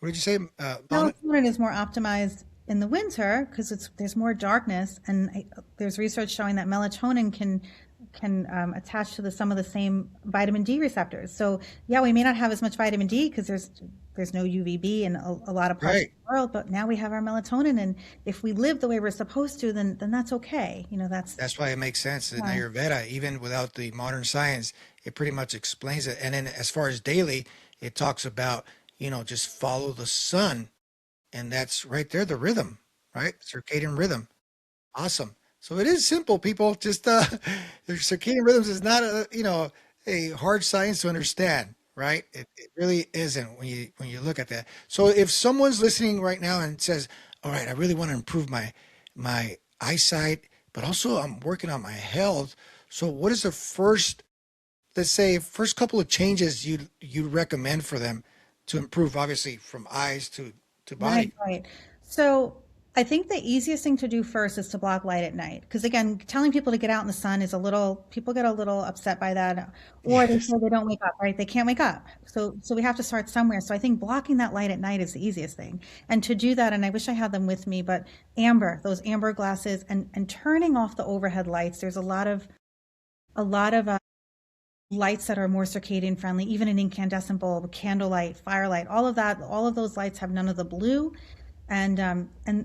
did you say? Melatonin is more optimized in the winter because there's more darkness, and there's research showing that melatonin can attach to some of the same vitamin D receptors. So yeah, we may not have as much vitamin D because there's no UVB in a lot of parts of the world, but now we have our melatonin, and if we live the way we're supposed to, then that's okay. That's why it makes sense in Ayurveda, even without the modern science, it pretty much explains it. And then as far as daily, it talks about, just follow the sun. And that's right there, the rhythm, right? Circadian rhythm. Awesome. So it is simple, people. Just the circadian rhythms is not a hard science to understand, right? It really isn't when you look at that. So if someone's listening right now and says, "All right, I really want to improve my eyesight, but also I'm working on my health." So what is the first couple of changes you recommend for them to improve, obviously from eyes to body? Right. So I think the easiest thing to do first is to block light at night. Because again, telling people to get out in the sun is people get a little upset by that, or they say they don't wake up, right? They can't wake up. So we have to start somewhere. So I think blocking that light at night is the easiest thing. And to do that, and I wish I had them with me, but those amber glasses and turning off the overhead lights. There's a lot of lights that are more circadian friendly, even an incandescent bulb, candlelight, firelight, all of those lights have none of the blue, and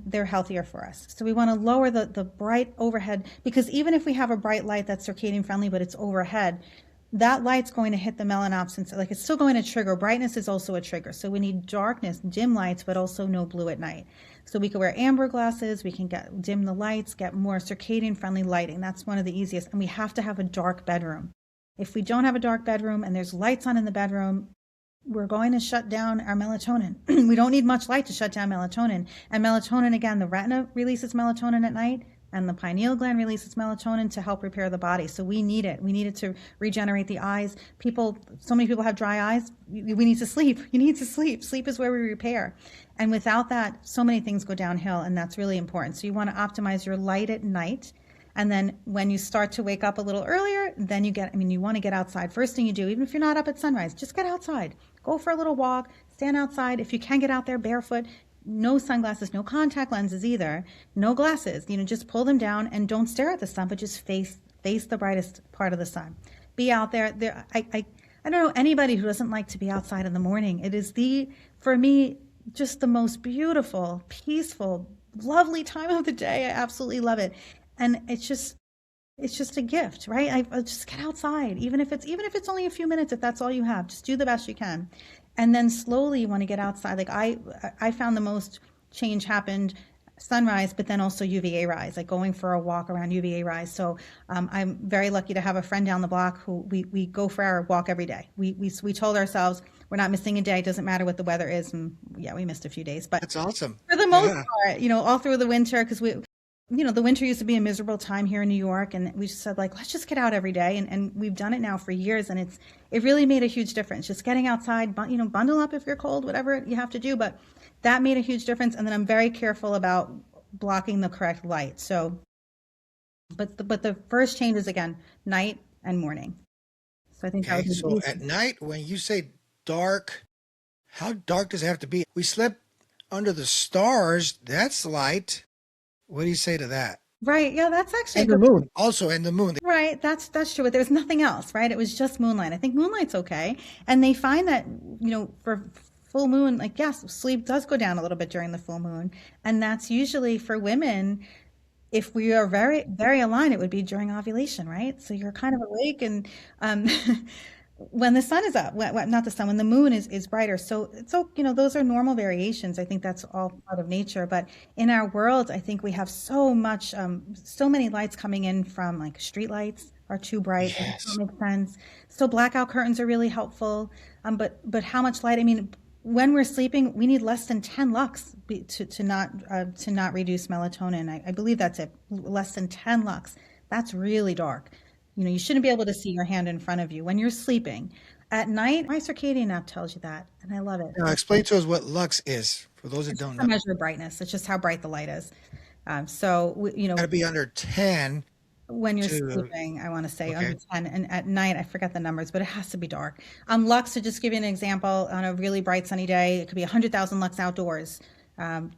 they're healthier for us. So we want to lower the bright overhead, because even if we have a bright light that's circadian friendly, but it's overhead, that light's going to hit the melanopsin. Like it's still going to trigger. Brightness is also a trigger. So we need darkness, dim lights, but also no blue at night. So we can wear amber glasses. We can dim the lights, get more circadian friendly lighting. That's one of the easiest. And we have to have a dark bedroom. If we don't have a dark bedroom and there's lights on in the bedroom, we're going to shut down our melatonin. We don't need much light to shut down melatonin. And melatonin, again, the retina releases melatonin at night, and the pineal gland releases melatonin to help repair the body. So we need it. We need it to regenerate the eyes. So many people have dry eyes. We need to sleep. You need to sleep. Sleep is where we repair. And without that, so many things go downhill, and that's really important. So you want to optimize your light at night. And then when you start to wake up a little earlier, then you want to get outside. First thing you do, even if you're not up at sunrise, just get outside. Go for a little walk, stand outside. If you can get out there barefoot, no sunglasses, no contact lenses either, no glasses, just pull them down and don't stare at the sun, but just face the brightest part of the sun. Be out there. I don't know anybody who doesn't like to be outside in the morning. It is for me, just the most beautiful, peaceful, lovely time of the day. I absolutely love it. And it's just a gift, right? I just get outside, even if it's only a few minutes, if that's all you have, just do the best you can. And then slowly you want to get outside. Like I found the most change happened sunrise, but then also UVA rise, like going for a walk around UVA rise. So I'm very lucky to have a friend down the block who we go for our walk every day. We told ourselves we're not missing a day. It doesn't matter what the weather is. And yeah, we missed a few days, but That's awesome. for the most Yeah. part, all through the winter, because the winter used to be a miserable time here in New York, and we just said, like, let's just get out every day, and we've done it now for years, and it really made a huge difference. Just getting outside, bundle up if you're cold, whatever you have to do, but that made a huge difference. And then I'm very careful about blocking the correct light. So, but the first change is again night and morning. So I think that Okay. was So the at night, when you say dark, how dark does it have to be? We slept under the stars. That's light. What do you say to that? right. Yeah, that's actually a And the good. moon. Also, and the moon. Right, that's true. But there's nothing else, right? It was just moonlight. I think moonlight's okay, and they find that for full moon, like yes, sleep does go down a little bit during the full moon, and that's usually for women. If we are very very aligned, it would be during ovulation, right? So you're kind of awake, and um, when the sun is up, not the sun, when the moon is brighter. So those are normal variations. I think that's all part of nature. But in our world, I think we have so many lights coming in from like street lights are too bright. It Yes. doesn't make sense. So blackout curtains are really helpful. But how much light? I mean, when we're sleeping, we need less than 10 lux to not reduce melatonin. I believe that's it. Less than 10 lux. That's really dark. You shouldn't be able to see your hand in front of you when you're sleeping. At night, my circadian app tells you that, and I love it. Now explain to us what lux is for those that It's don't just a know. measure of brightness. It's just how bright the light is. So, Got to be under 10 when you're to, sleeping, I want to say under okay. 10, and at night, I forget the numbers, but it has to be dark. Lux, to just give you an example, on a really bright sunny day, it could be 100,000 lux outdoors,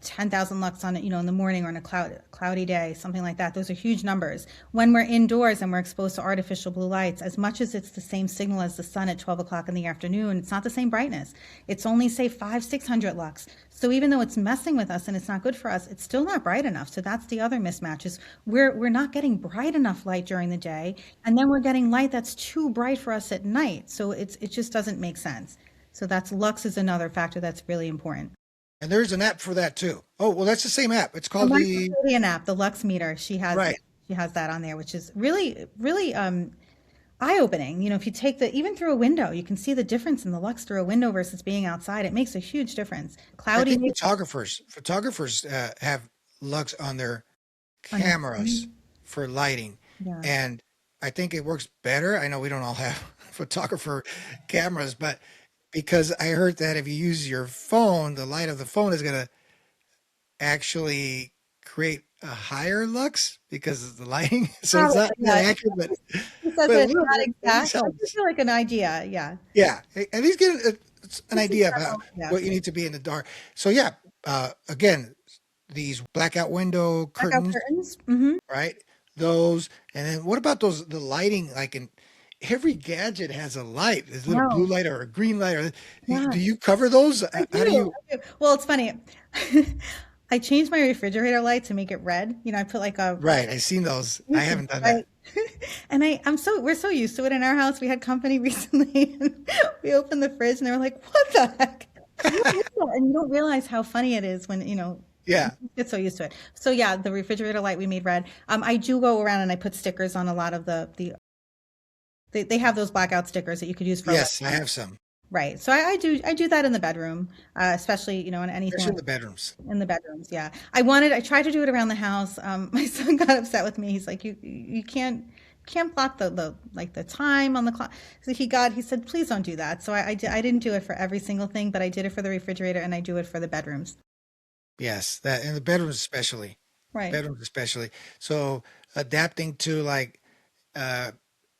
10,000 lux on in the morning or on a cloudy day, something like that. Those are huge numbers. When we're indoors and we're exposed to artificial blue lights, as much as it's the same signal as the sun at 12 o'clock in the afternoon, it's not the same brightness. It's only say 600 lux. So even though it's messing with us and it's not good for us, it's still not bright enough. So that's the other mismatch is we're not getting bright enough light during the day, and then we're getting light that's too bright for us at night. So it just doesn't make sense. So that's lux is another factor that's really important. And there's an app for that too. Oh, well, that's the same app. It's The called my the, circadian app, the Lux meter, she has right. she has that on there, which is really really eye-opening. If you take the even through a window, you can see the difference in the lux through a window versus being outside. It makes a huge difference. I Cloudy think days photographers have lux on their on your cameras phone. for lighting. Yeah. And I think it works better. I know we don't all have photographer cameras, but because I heard that if you use your phone, the light of the phone is going to actually create a higher lux because of the lighting. So it's Probably, not that yeah. accurate, He says but a it's little not bit at least exact, but helps. gives you like an idea. Yeah. Yeah, at least get an Just a idea of general, yeah. what you need to be in the dark. So yeah, again, these blackout window Blackout curtains, curtains. Mm-hmm. right? Those, and then what about those? The lighting, like in every gadget has a light. There's a little blue No. light or a green light. Or Yeah. do you cover those? I How do do. you? I do. Well, it's funny. I changed my refrigerator light to make it red. I put like a Right, I've seen those. I haven't done that. right. And we're so used to it in our house. We had company recently, and we opened the fridge, and they were like, "What the heck?" And you don't realize how funny it is when Yeah. you get so used to it. So yeah, the refrigerator light we made red. I do go around and I put stickers on a lot of they have those blackout stickers that you could use for a Yes, I restaurant. have some, Right. So I do that in the bedroom, especially in anything especially in like the bedrooms. in the bedrooms. Yeah, I tried to do it around the house. My son got upset with me. He's like, you can't plot the time on the clock. So he said, please don't do that. So I didn't do it for every single thing, but I did it for the refrigerator and I do it for the bedrooms. Yes, that in the bedrooms especially. Right. Bedrooms especially. So adapting to like uh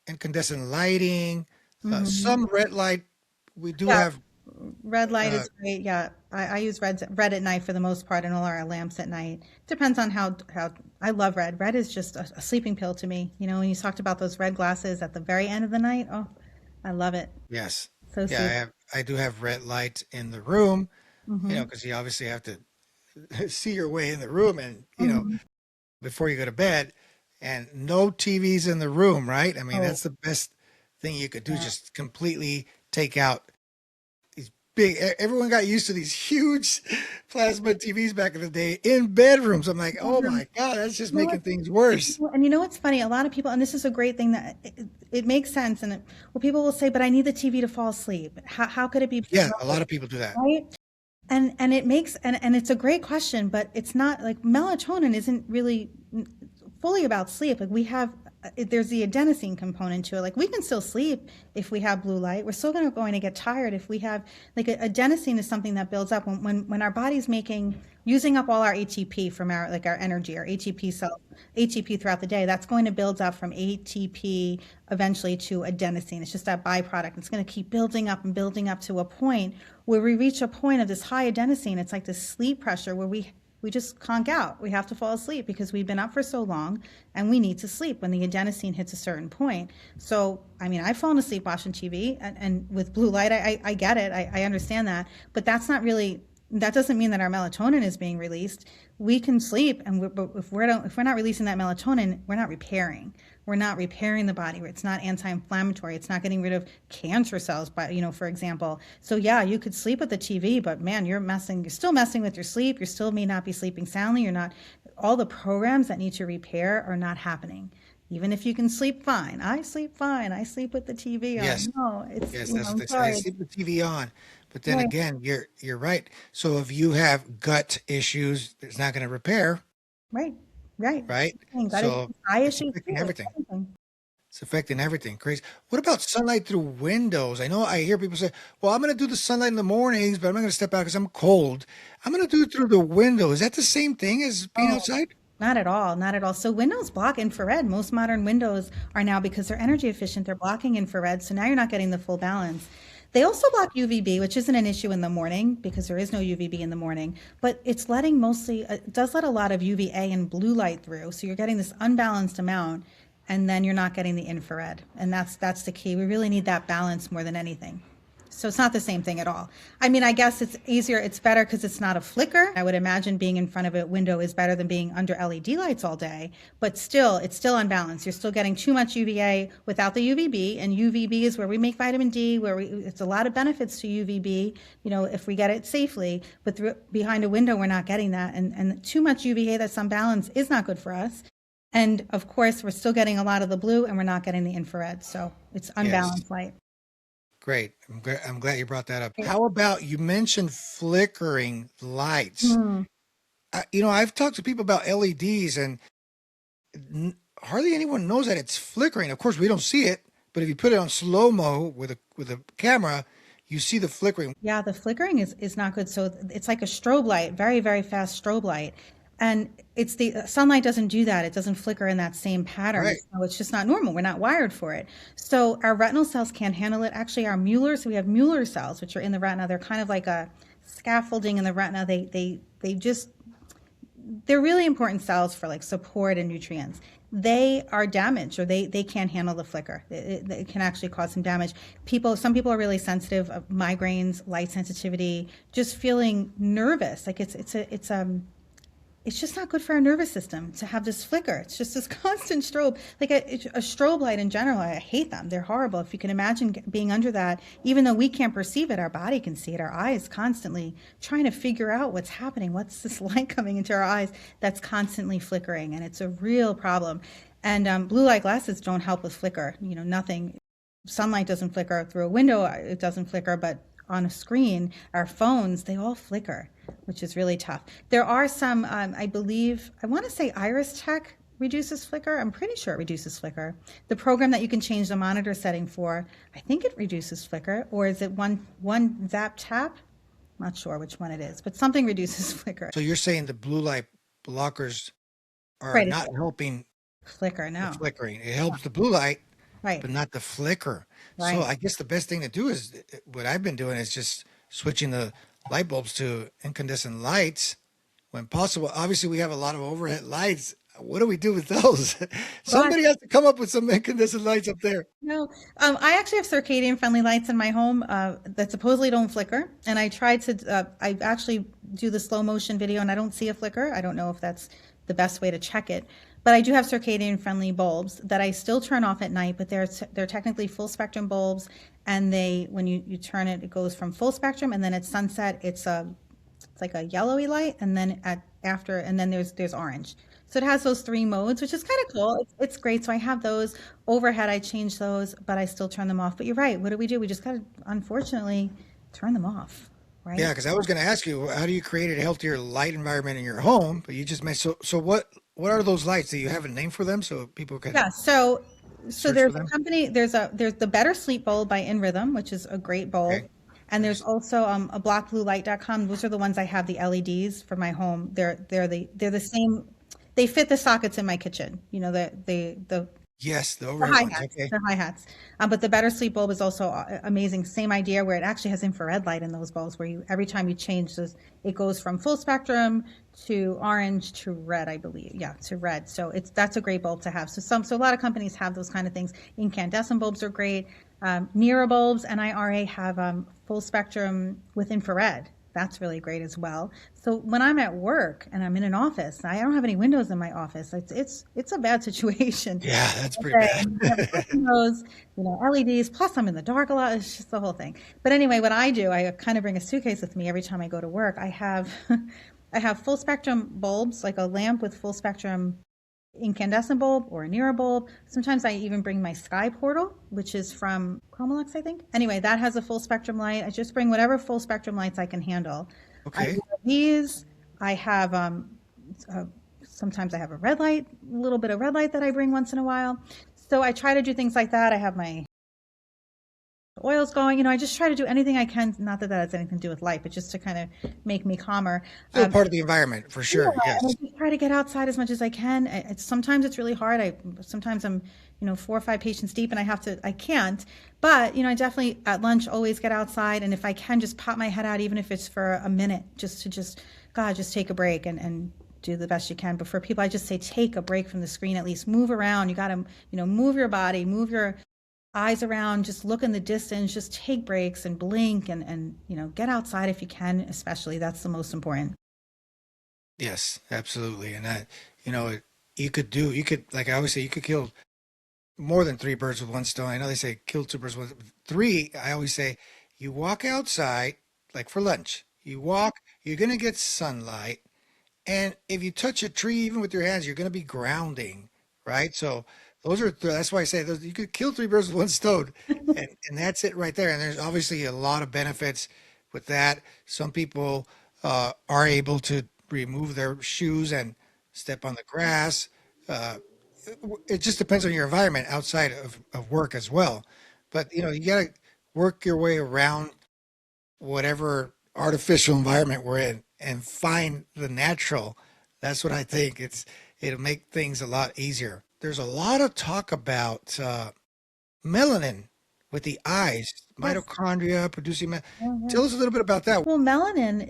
incandescent lighting, Hmm. some red light. We do Yeah. have Red light Uh, is great. Yeah, I use red at night for the most part, and all our lamps at night. Depends on how I love red. Red is just a sleeping pill to me. You know, when you talked about those red glasses at the very end of the night, oh, I love it. yes. So Yeah, soothing. I do have red lights in the room, Mm-hmm. because you obviously have to see your way in the room and, Mm-hmm. before you go to bed, and no TVs in the room, right? I mean, Oh, that's the best thing you could do, yeah. just completely take out these big, everyone got used to these huge plasma TVs back in the day in bedrooms. I'm like, oh Yeah. my God, that's just You know making what? things worse. And you know what's funny? A lot of people, and this is a great thing that it makes sense. And well, people will say, "But I need the TV to fall asleep. How could it be Yeah, a lot better?" of people do that. Right? And it makes and it's a great question, but it's not like melatonin isn't really fully about sleep. Like we have there's the adenosine component to it. Like we can still sleep if we have blue light. We're still going to get tired if we have like adenosine is something that builds up when our body's making using up all our ATP from our like our energy, our ATP cells, ATP throughout the day. That's going to build up from ATP eventually to adenosine. It's just that byproduct. It's going to keep building up and building up to a point where we reach a point of this high adenosine. It's like this sleep pressure where we just conk out. We have to fall asleep because we've been up for so long and we need to sleep when the adenosine hits a certain point. So, I mean, I've fallen asleep watching TV and with blue light, I get it. I understand that. But that's not really, that doesn't mean that our melatonin is being released. We can sleep, and but if we're not releasing that melatonin, we're not repairing. We're not repairing the body. It's not anti-inflammatory. It's not getting rid of cancer cells, by for example. So yeah, you could sleep with the TV, but man, you're still messing with your sleep. You still may not be sleeping soundly. You're not, all the programs that need to repair are not happening. Even if you can sleep fine. I sleep fine. I sleep with the TV on. Yes, No, it's, yes, that's I'm what they say. I sorry. sleep with the TV on, but then Right, again, you're right. So if you have gut issues, it's not going to repair, right, right. right? Got issues, So eye it's issues affecting too. It's everything. everything. It's affecting everything. Crazy. What about sunlight through windows? I know I hear people say, "Well, I'm going to do the sunlight in the mornings, but I'm not going to step out because I'm cold. I'm going to do it through the window." Is that the same thing as being Oh, outside? not at all, not at all. So windows block infrared. Most modern windows are now because they're energy efficient, they're blocking infrared. So now you're not getting the full balance. They also block UVB, which isn't an issue in the morning because there is no UVB in the morning, but it's letting mostly, it does let a lot of UVA and blue light through. So you're getting this unbalanced amount and then you're not getting the infrared. And that's the key. We really need that balance more than anything. So it's not the same thing at all. I mean, I guess it's easier, it's better because it's not a flicker. I would imagine being in front of a window is better than being under LED lights all day, but still, it's still unbalanced. You're still getting too much UVA without the UVB, and UVB is where we make vitamin D, it's a lot of benefits to UVB, if we get it safely, but behind a window, we're not getting that. And too much UVA that's unbalanced is not good for us. And of course, we're still getting a lot of the blue and we're not getting the infrared. So it's Yes. unbalanced light. Great. I'm glad you brought that up. How about you mentioned flickering lights? Mm. I've talked to people about LEDs, and hardly anyone knows that it's flickering. Of course, we don't see it, but if you put it on slow mo with a camera, you see the flickering. Yeah, the flickering is not good. So it's like a strobe light, very, very fast strobe light. And it's the sunlight doesn't do that. It doesn't flicker in that same pattern. Right. So it's just not normal. We're not wired for it. So our retinal cells can't handle it. Actually, our Mueller, so we have Mueller cells, which are in the retina. They're kind of like a scaffolding in the retina. They're really important cells for like support and nutrients. They are damaged or they can't handle the flicker. It can actually cause some damage. Some people are really sensitive of migraines, light sensitivity, just feeling nervous. Like it's just not good for our nervous system to have this flicker. It's just this constant strobe. Like a strobe light in general, I hate them. They're horrible. If you can imagine being under that, even though we can't perceive it, our body can see it. Our eyes constantly trying to figure out what's happening. What's this light coming into our eyes that's constantly flickering? And it's a real problem. And blue light glasses don't help with flicker. Nothing. Sunlight doesn't flicker through a window. It doesn't flicker, but on a screen, our phones, they all flicker, which is really tough. There are some, I believe, I want to say Iris Tech reduces flicker. I'm pretty sure it reduces flicker. The program that you can change the monitor setting for, I think it reduces flicker, or is it one zap tap? Not sure which one it is, but something reduces flicker. So you're saying the blue light blockers are Right, not helping flicker, the no. flickering. It helps the blue light, Right, but not the flicker. So right. I guess the best thing to do is what I've been doing is just switching the light bulbs to incandescent lights when possible. Obviously, we have a lot of overhead lights. What do we do with those? Well, Somebody has to come up with some incandescent lights up there. no, I actually have circadian friendly lights in my home that supposedly don't flicker. And I tried to, I actually do the slow motion video and I don't see a flicker. I don't know if that's the best way to check it. But I do have circadian friendly bulbs that I still turn off at night, but they're technically full spectrum bulbs. And when you turn it, it goes from full spectrum, and then at sunset, it's like a yellowy light, and then and then there's orange. So it has those three modes, which is kind of cool. It's great. So I have those overhead. I change those, but I still turn them off. But you're right. What do? We just got to, unfortunately, turn them off, right? Yeah, because I was going to ask you, how do you create a healthier light environment in your home? But you just mentioned, so what are those lights? Do you have a name for them so people can Yeah. So search for there's a them? company. There's the Better Sleep bulb by In Rhythm, which is a great bulb. Okay, And there's nice. also a blackbluelight.com. Those are the ones I have, the LEDs for my home. They're the same. They fit the sockets in my kitchen. You know, Yes, the the overhead hi ones. hats. Okay. The hi hats. But the Better Sleep bulb is also amazing. Same idea, where it actually has infrared light in those bulbs, where every time you change this, it goes from full spectrum to orange to red, I believe. Yeah, to red. So that's a great bulb to have. So a lot of companies have those kind of things. Incandescent bulbs are great. Nira bulbs and IRA have full spectrum with infrared. That's really great as well. So when I'm at work and I'm in an office, I don't have any windows in my office. It's a bad situation. Yeah, that's pretty Okay, bad. and I have windows, LEDs. Plus, I'm in the dark a lot. It's just the whole thing. But anyway, what I do, I kind of bring a suitcase with me every time I go to work. I have, I have full spectrum bulbs, like a lamp with full spectrum incandescent bulb or a Nira bulb. Sometimes I even bring my Sky Portal, which is from Chromalex, I think. Anyway, that has a full spectrum light. I just bring whatever full spectrum lights I can handle. I Okay. wear these. I have uh, sometimes I have a little bit of red light that I bring once in a while. So I try to do things like that. I have my oils going. I just try to do anything I can. Not that that has anything to do with light, but just to kind of make me calmer. Still part of the environment for Yeah, sure. and I Yes. just try to get outside as much as I can. Sometimes it's really hard. Sometimes I'm, 4 or 5 patients deep and I can't. But, I definitely at lunch always get outside. And if I can just pop my head out, even if it's for a minute, just take a break and do the best you can. But for people, I just say, take a break from the screen, at least move around. You got to, move your body, move your eyes around, just look in the distance, just take breaks and blink and get outside if you can, especially. That's the most important. Yes, absolutely. And that, you could, like I always say, you could kill more than three birds with one stone. I know they say kill two birds with three. I always say you walk outside, like for lunch, you're going to get sunlight. And if you touch a tree, even with your hands, you're going to be grounding, right? So that's why I say those, you could kill three birds with one stone, and that's it right there. And there's obviously a lot of benefits with that. Some people are able to remove their shoes and step on the grass. Uh, it just depends on your environment outside of work as well. But you got to work your way around whatever artificial environment we're in and find the natural. That's what I think. It'll make things a lot easier. There's a lot of talk about melanin with the eyes, Yes. mitochondria producing. Yeah, yeah. Tell us a little bit about that. Well, melanin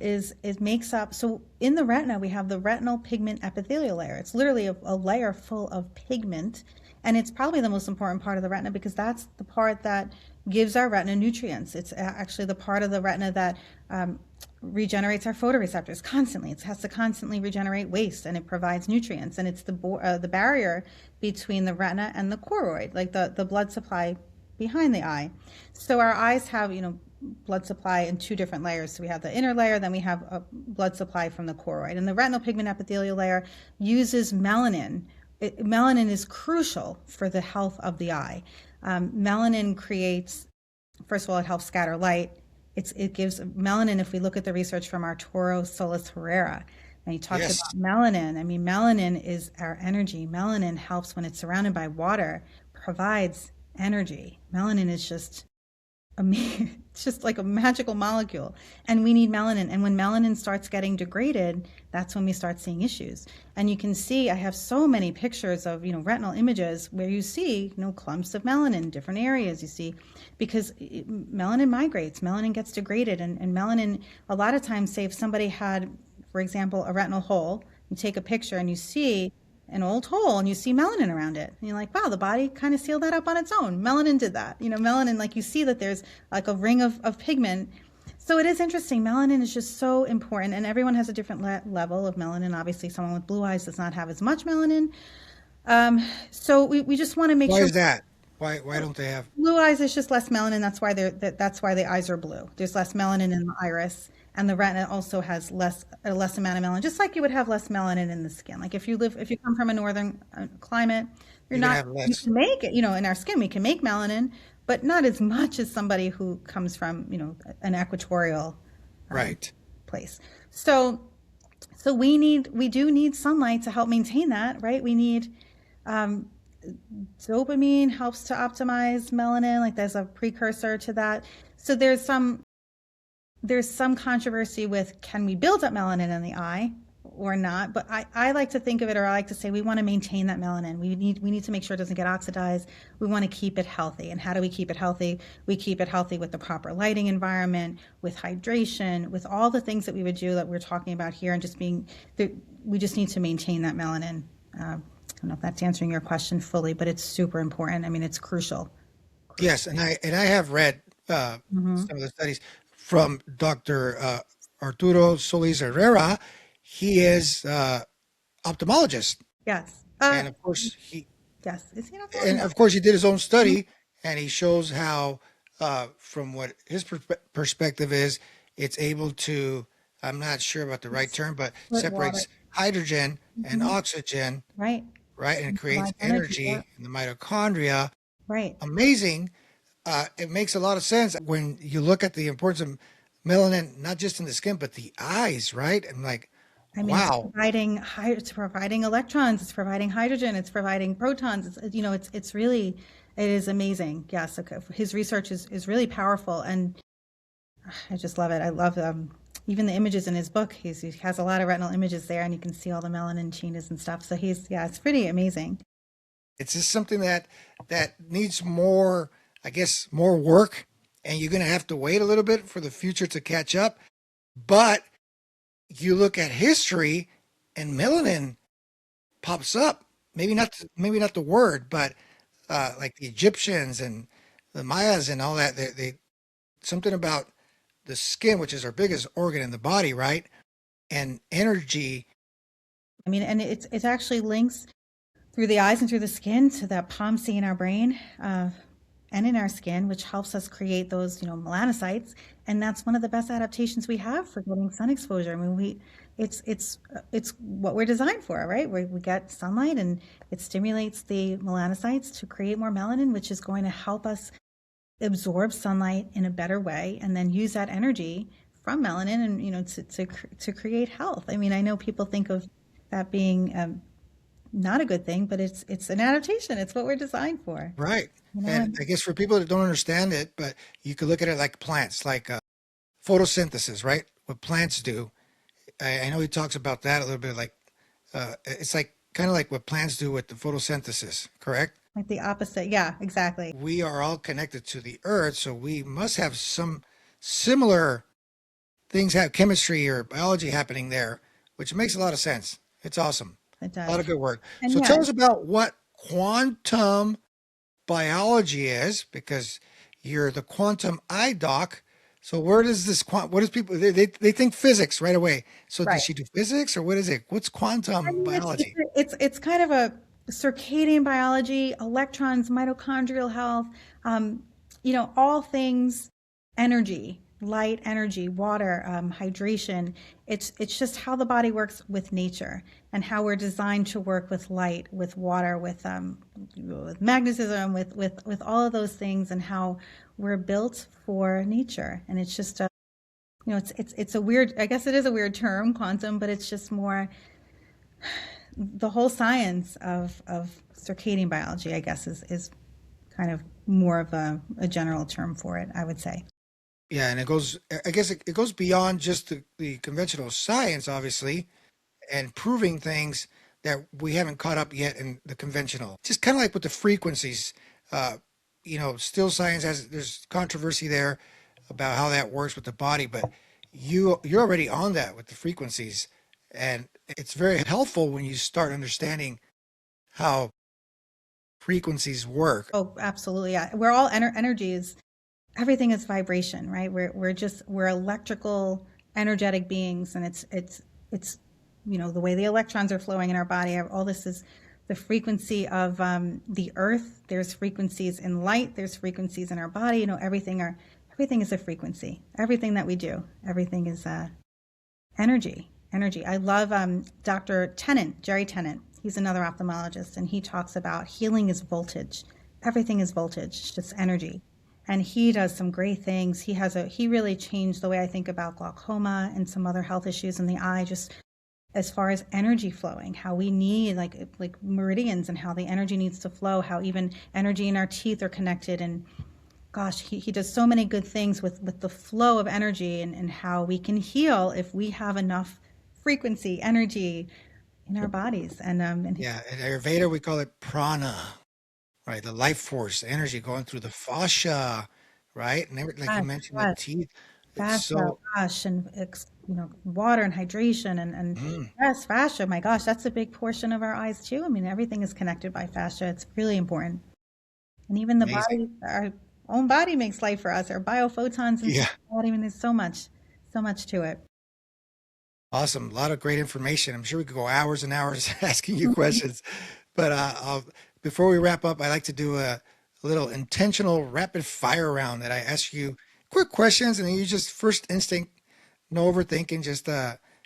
it makes up. So in the retina, we have the retinal pigment epithelial layer. It's literally a layer full of pigment, and it's probably the most important part of the retina because that's the part that gives our retina nutrients. It's actually the part of the retina that regenerates our photoreceptors constantly. It has to constantly regenerate waste, and it provides nutrients. And it's the barrier between the retina and the choroid, like the blood supply behind the eye. So our eyes have, blood supply in two different layers. So we have the inner layer, then we have a blood supply from the choroid. And the retinal pigment epithelial layer uses melanin. Melanin is crucial for the health of the eye. Melanin creates, first of all, it helps scatter light. It gives melanin, if we look at the research from Arturo Solis Herrera, and he talks Yes. about melanin. I mean, melanin is our energy. Melanin helps when it's surrounded by water, provides energy. Melanin is just it's just like a magical molecule. And we need melanin. And when melanin starts getting degraded, that's when we start seeing issues. And you can see, I have so many pictures of, retinal images where you see, clumps of melanin in different areas. You see, because melanin migrates, melanin gets degraded. And melanin, a lot of times, say if somebody had, for example, a retinal hole, you take a picture and you see an old hole and you see melanin around it. And you're like, wow, the body kind of sealed that up on its own. Melanin did that. Melanin, like you see that there's like a ring of pigment. So it is interesting. Melanin is just so important, and everyone has a different level of melanin. Obviously, someone with blue eyes does not have as much melanin. So we just want to make Why sure. is that? Why don't they have Blue eyes is just less melanin. That's why that's why the eyes are blue. There's less melanin in the iris, and the retina also has a less amount of melanin. Just like you would have less melanin in the skin. Like if you come from a northern climate, you can have less? you can make it. In our skin we can make melanin, but not as much as somebody who comes from an equatorial right place. So we do need sunlight to help maintain that, right? We need dopamine helps to optimize melanin, like there's a precursor to that. So there's some controversy with, can we build up melanin in the eye or not? But I like to think of it, or I like to say we want to maintain that melanin. We need to make sure it doesn't get oxidized. We want to keep it healthy. And how do we keep it healthy? We keep it healthy with the proper lighting environment, with hydration, with all the things that we would do that we're talking about here, and we just need to maintain that melanin. I don't know if that's answering your question fully, but it's super important. I mean, it's crucial. Yes, and I have read some of the studies from Dr. Arturo Solis Herrera. He is ophthalmologist, Yes. and of course Yes. Is he an and ophthalmologist? of course he did his own study, and he shows how, from what his perspective is, it's able to. I'm not sure about the right term, but Split separates water. hydrogen and oxygen, Right. right, and it creates Provide energy. energy Yeah. in the mitochondria. Right. Amazing. It makes a lot of sense when you look at the importance of melanin, not just in the skin, but the eyes, right? And like, I mean, wow, it's providing electrons, it's providing hydrogen, it's providing protons. It's really, it is amazing. Yes. Okay. His research is really powerful, and I just love it. I love even the images in his book. He has a lot of retinal images there, and you can see all the melanin changes and stuff. So it's pretty amazing. it's just something that needs more, I guess, more work, and you're going to have to wait a little bit for the future to catch up. But you look at history, and melanin pops up. Maybe not the word, but like the Egyptians and the Mayas and all that. They something about the skin, which is our biggest organ in the body, right? And energy. I mean, and it actually links through the eyes and through the skin to that POMC in our brain and in our skin, which helps us create those, melanocytes. And that's one of the best adaptations we have for getting sun exposure. I mean, it's what we're designed for, right? We get sunlight and it stimulates the melanocytes to create more melanin, which is going to help us absorb sunlight in a better way, and then use that energy from melanin and to create health. I mean, I know people think of that being not a good thing, but it's an adaptation. It's what we're designed for. Right. And I guess for people that don't understand it, but you could look at it like plants, like photosynthesis, right? What plants do. I know he talks about that a little bit, like it's like kind of like what plants do with the photosynthesis, correct? Like the opposite. Yeah, exactly. We are all connected to the earth, so we must have some similar things, have chemistry or biology happening there, which makes a lot of sense. It's awesome. It A does. lot of good work. And So yeah, tell us about what quantum biology is, because you're the quantum eye doc. So where does what is people, they think physics right away. So right. does she do physics, or what is it? What's I quantum mean, biology? it's kind of a circadian biology, electrons, mitochondrial health, all things energy, light, energy, water, hydration. It's just how the body works with nature, and how we're designed to work with light, with water, with magnetism, with all of those things, and how we're built for nature. And it's just it's a weird, I guess it is a weird term, quantum, but it's just more the whole science of circadian biology, I guess, is kind of more of a general term for it, I would say. Yeah, and I guess it goes beyond just the conventional science, obviously, and proving things that we haven't caught up yet in the conventional. Just kind of like with the frequencies, uh, still science there's controversy there about how that works with the body, but you're already on that with the frequencies, and it's very helpful when you start understanding how frequencies work. Oh, absolutely. Yeah. We're all energies. Everything is vibration, right? We're electrical, energetic beings, and it's the way the electrons are flowing in our body. All this is the frequency of the earth. There's frequencies in light. There's frequencies in our body. Everything is a frequency. Everything that we do, everything is energy. Energy. I love Jerry Tennant. He's another ophthalmologist, and he talks about healing is voltage. Everything is voltage. It's just energy. And he does some great things. He really changed the way I think about glaucoma and some other health issues in the eye, just as far as energy flowing, how we need like meridians and how the energy needs to flow, how even energy in our teeth are connected. And gosh, he does so many good things with the flow of energy and how we can heal if we have enough frequency, energy in our bodies. And Yeah, in Ayurveda we call it prana, right? The life force, energy going through the fascia, right? And like you yes, mentioned, the yes, teeth. It's fascia, so gosh, and water and hydration and mm, yes, fascia. My gosh, that's a big portion of our eyes too. I mean, everything is connected by fascia. It's really important. And even the amazing. body, our own body makes life for us. Our biophotons and Yeah, I mean, there's so much to it. awesome. A lot of great information. I'm sure we could go hours and hours asking you questions, but before we wrap up, I like to do a little intentional rapid fire round that I ask you quick questions, and then you just first instinct, no overthinking, just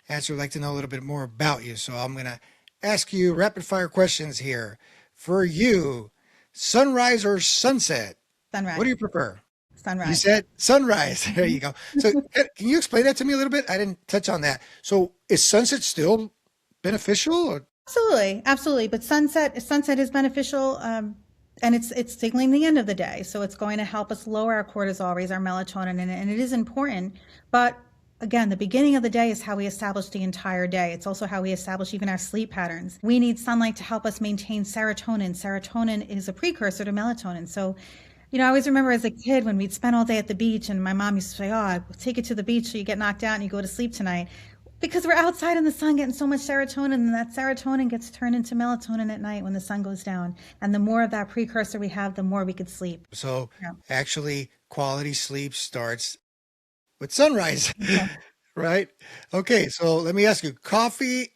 answer. I'd like to know a little bit more about you. So I'm gonna ask you rapid fire questions here. For you, sunrise or sunset? What do Sunrise, you prefer? You sunrise. said sunrise. There Mhm. you go. So can you explain that to me a little bit? I didn't touch on that. So is sunset still beneficial or Absolutely, absolutely. But sunset is beneficial, and it's signaling the end of the day. So it's going to help us lower our cortisol, raise our melatonin, and it is important. But again, the beginning of the day is how we establish the entire day. It's also how we establish even our sleep patterns. We need sunlight to help us maintain serotonin. Serotonin is a precursor to melatonin. So, I always remember as a kid when we'd spend all day at the beach, and my mom used to say, "Oh, I'll take you to the beach so you get knocked out and you go to sleep tonight." Because we're outside in the sun getting so much serotonin, and that serotonin gets turned into melatonin at night when the sun goes down. And the more of that precursor we have, the more we could sleep. so Yeah. actually quality sleep starts with sunrise, Okay. right? Okay, so let me ask you, coffee,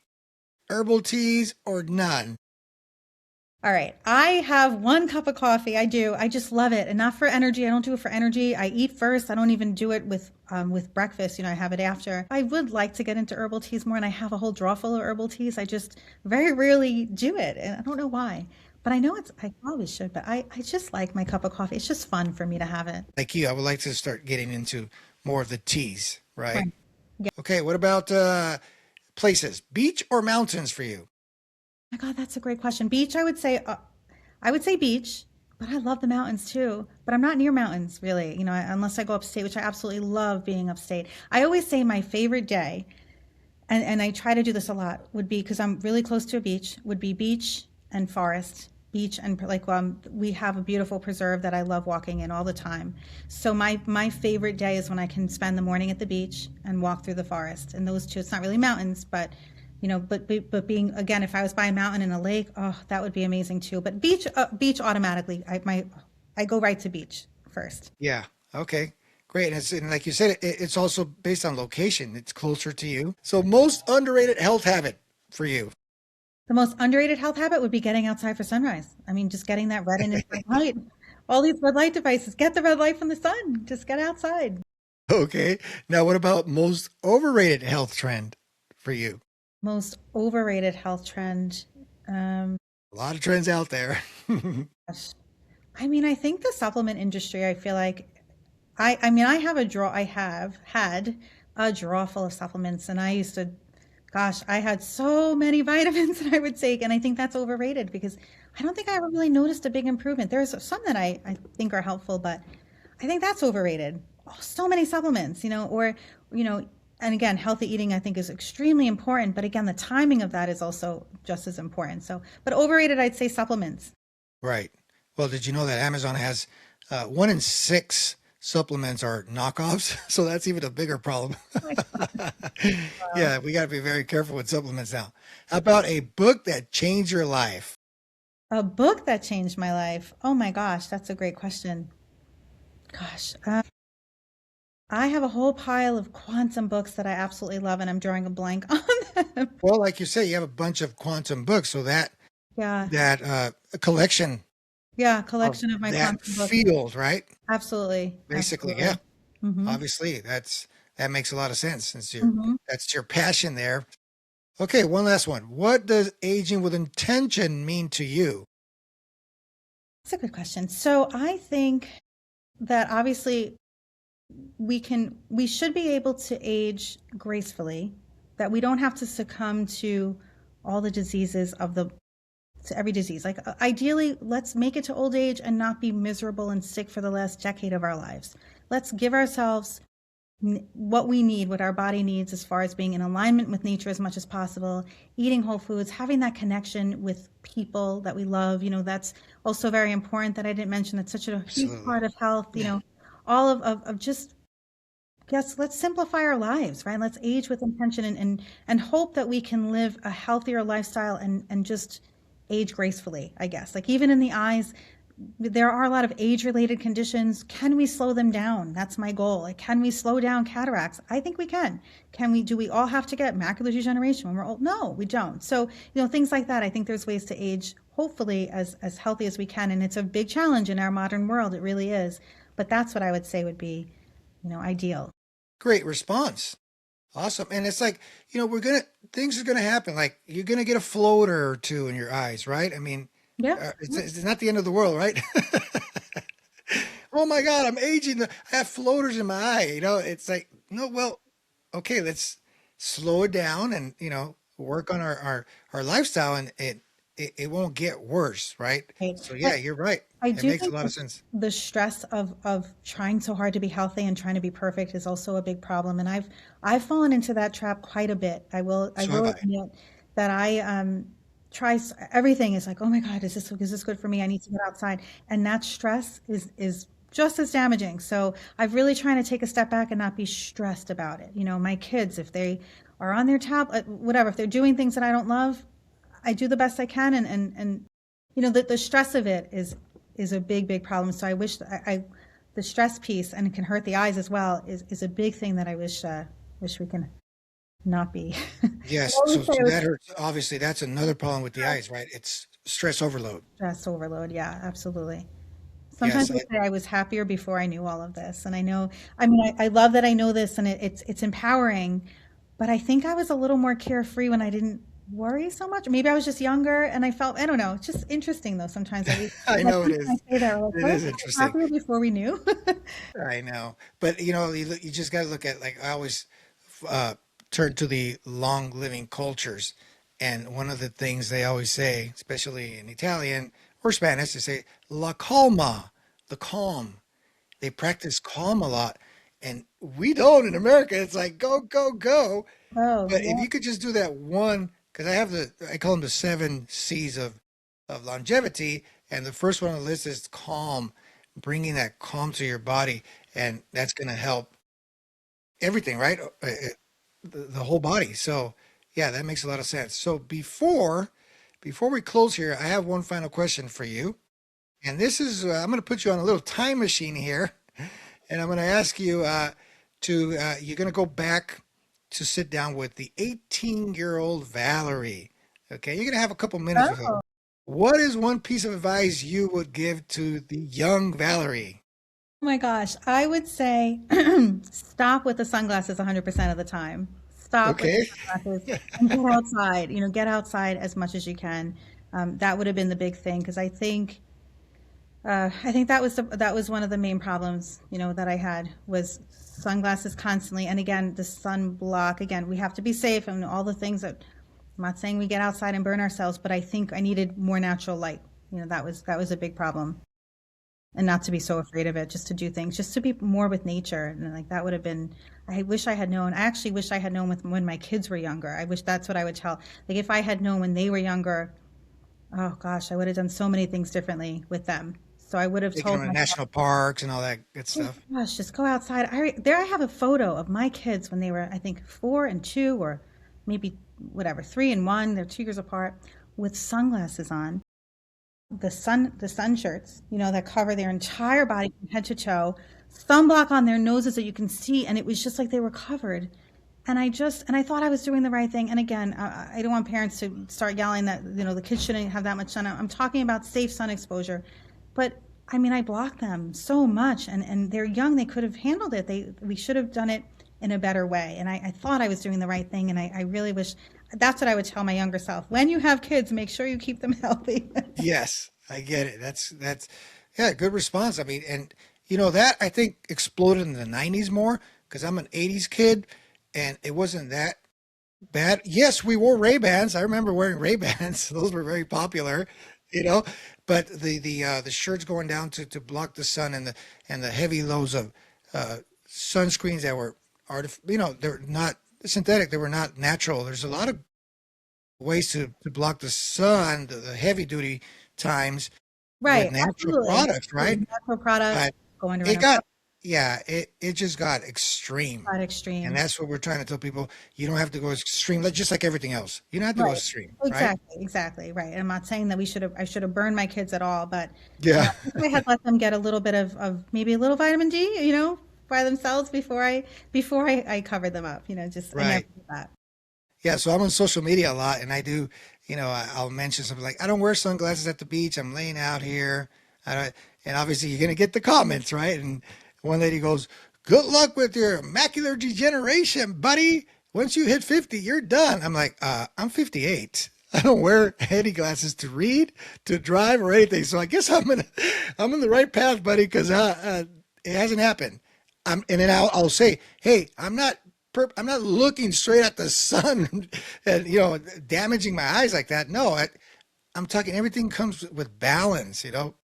herbal teas, or none? All right. I have one cup of coffee. I do. I just love it. And not for energy. I don't do it for energy. I eat first. I don't even do it with breakfast. I have it after. I would like to get into herbal teas more, and I have a whole drawer full of herbal teas. I just very rarely do it. And I don't know why. But I probably should, but I just like my cup of coffee. It's just fun for me to have it. Like you, I would like to start getting into more of the teas, right? Right. Yeah. Okay, what about places, beach or mountains for you? My God, that's a great question. Beach, I would say beach, but I love the mountains too. But I'm not near mountains really, unless I go upstate, which I absolutely love being upstate. I always say my favorite day, and I try to do this a lot, would be because I'm really close to a beach, would be beach and forest. Beach and we have a beautiful preserve that I love walking in all the time. So my favorite day is when I can spend the morning at the beach and walk through the forest. And those two, it's not really mountains, but but being again, if I was by a mountain and a lake, oh, that would be amazing too. But beach automatically. I go right to beach first. Yeah. Okay. Great. And like you said, it's also based on location. It's closer to you. So most underrated health habit for you. The most underrated health habit would be getting outside for sunrise. I mean, just getting that red and infrared light. All these red light devices, get the red light from the sun. Just get outside. Okay. Now, what about most overrated health trend for you? Most overrated health trend. A lot of trends out there. Gosh. I mean, I think the supplement industry, I feel like I mean, I have had a drawer full of supplements, and I used to, gosh, I had so many vitamins that I would take, and I think that's overrated because I don't think I ever really noticed a big improvement. There's some that I think are helpful, but I think that's overrated. Oh, so many supplements, or, you know, and again, healthy eating I think is extremely important, but again, the timing of that is also just as important. So, but overrated, I'd say supplements. Right. Well, did you know that Amazon has 1 in 6 supplements are knockoffs? So that's even a bigger problem. Oh my God. Yeah, we got to be very careful with supplements now. How about a book that changed your life? A book that changed my life. Oh my gosh, that's a great question. Gosh, I have a whole pile of quantum books that I absolutely love, and I'm drawing a blank on them. Well, like you say, you have a bunch of quantum books, so that Yeah, that a collection yeah, of collection of my that quantum books. field, right? Absolutely, Basically, yeah. absolutely. Mm-hmm. Obviously, that makes a lot of sense since Mm-hmm. that's your passion there. Okay, one last one. What does aging with intention mean to you? That's a good question. So I think that obviously we should be able to age gracefully, that we don't have to succumb to all the diseases of the to every disease. Like ideally, let's make it to old age and not be miserable and sick for the last decade of our lives. Let's give ourselves what we need, what our body needs as far as being in alignment with nature as much as possible, eating whole foods, having that connection with people that we love. That's also very important that I didn't mention. That's such a huge Absolutely. part of health, Yeah. all of just, yes, let's simplify our lives, right? Let's age with intention and hope that we can live a healthier lifestyle and just age gracefully, I guess. Like even in the eyes, there are a lot of age-related conditions. Can we slow them down? That's my goal. Like, can we slow down cataracts? I think we can. Do we all have to get macular degeneration when we're old? No, we don't. So, things like that. I think there's ways to age, hopefully, as healthy as we can. And it's a big challenge in our modern world. It really is. But that's what I would say would be, ideal. Great response. Awesome. And it's like, things are gonna happen. Like you're gonna get a floater or two in your eyes, right? I mean, Yeah. it's not the end of the world, right? Oh my God, I'm aging. I have floaters in my eye. It's like, no, well, okay, let's slow it down and, work on our lifestyle and it won't get worse, right? Right. So yeah, you're right. I It do makes a think lot of sense. the stress of trying so hard to be healthy and trying to be perfect is also a big problem, and I've fallen into that trap quite a bit. I So have will I. admit that I everything is like, oh my God, is this good for me? I need to get outside, and that stress is just as damaging. So I've really trying to take a step back and not be stressed about it. My kids, if they are on their tablet, whatever, if they're doing things that I don't love, I do the best I can, and the stress of it is a big problem. So I wish that the stress piece, and it can hurt the eyes as well, is a big thing that I wish we can not be. I Yes. always So, say so I was that hurts. Obviously, that's another problem with the eyes, right? It's stress overload. stress overload. Yeah, absolutely. Sometimes Yes. I say I was happier before I knew all of this, and I know. I mean, I love that I know this, and it's empowering. But I think I was a little more carefree when I didn't worry so much. Maybe I was just younger, and I don't know. It's just interesting though. Sometimes I like know it I is. say that, we're like, It what? is I was interesting. happier before we knew. I know. But you just got to look at like I always uh, turn to the long living cultures, and one of the things they always say, especially in Italian or Spanish, they say "la calma," the calm. They practice calm a lot, and we don't in America. It's like go, go, go. Oh, But if yeah. you could just do that one, because I call them the 7 C's of longevity, and the first one on the list is calm, bringing that calm to your body, and that's going to help everything, right? The whole body. So, yeah, that makes a lot of sense. So before we close here, I have one final question for you, and this is I'm going to put you on a little time machine here, and I'm going to ask you to you're going to go back to sit down with the 18-year-old Valerie. Okay, you're going to have a couple minutes with her. Oh, What is one piece of advice you would give to the young Valerie? my gosh. I would say stop with the sunglasses 100% of the time. Stop with the Okay. sunglasses and get outside. Get outside as much as you can. That would have been the big thing because I think that was one of the main problems, that I had was sunglasses constantly. And again, the sunblock. Again, we have to be safe and all the things that I'm not saying we get outside and burn ourselves, but I think I needed more natural light. That was a big problem. And not to be so afraid of it, just to do things, just to be more with nature. And like that would have been, I wish I had known. I actually wish I had known when my kids were younger. I wish that's what I would tell. Like if I had known when they were younger, oh gosh, I would have done so many things differently with them. So I would have Taking told them to myself, national parks and all that good oh stuff. gosh, just go outside. There I have a photo of my kids when they were, I think, 4 and 2, or maybe whatever, 3 and 1. They're 2 years apart, with sunglasses on, the sun shirts, that cover their entire body from head to toe, sunblock on their noses that you can see, and it was just like they were covered. And I thought I was doing the right thing. And again, I don't want parents to start yelling that the kids shouldn't have that much sun. I'm talking about safe sun exposure, but I mean, I blocked them so much, and they're young. They could have handled it. We should have done it in a better way. And I thought I was doing the right thing, and I really wish. That's what I would tell my younger self. When you have kids, make sure you keep them healthy. Yes, I get it. That's yeah, good response. I mean, and that I think exploded in the 90s more because I'm an 80s kid and it wasn't that bad. Yes, we wore Ray-Bans. I remember wearing Ray-Bans. Those were very popular, you know. But the shirts going down to block the sun and the heavy loads of sunscreens that were they're not synthetic, they were not natural. There's a lot of ways to block the sun, the heavy duty times with Right, natural absolutely. products, With right? natural products, But going it around got, yeah, it just got extreme. that And extreme. that's what we're trying to tell people. You don't have to go extreme, like just like everything else. You don't have to go Right. extreme, right? Exactly, right. I'm not saying that I should have burned my kids at all, but Yeah. I wish I had let them get a little bit of maybe a little vitamin D, by themselves before I covered them up. Just I never Right. did that. Yeah. So I'm on social media a lot and I do, I'll mention something like, I don't wear sunglasses at the beach. I'm laying out here. I don't, and obviously you're going to get the comments, right? And one lady goes, good luck with your macular degeneration, buddy. Once you hit 50, you're done. I'm like, I'm 58. I don't wear any glasses to read, to drive, or anything. So I guess I'm in the right path, buddy, because it hasn't happened. And then I'll say, hey, I'm not looking straight at the sun and damaging my eyes like that. No, I'm talking everything comes with balance.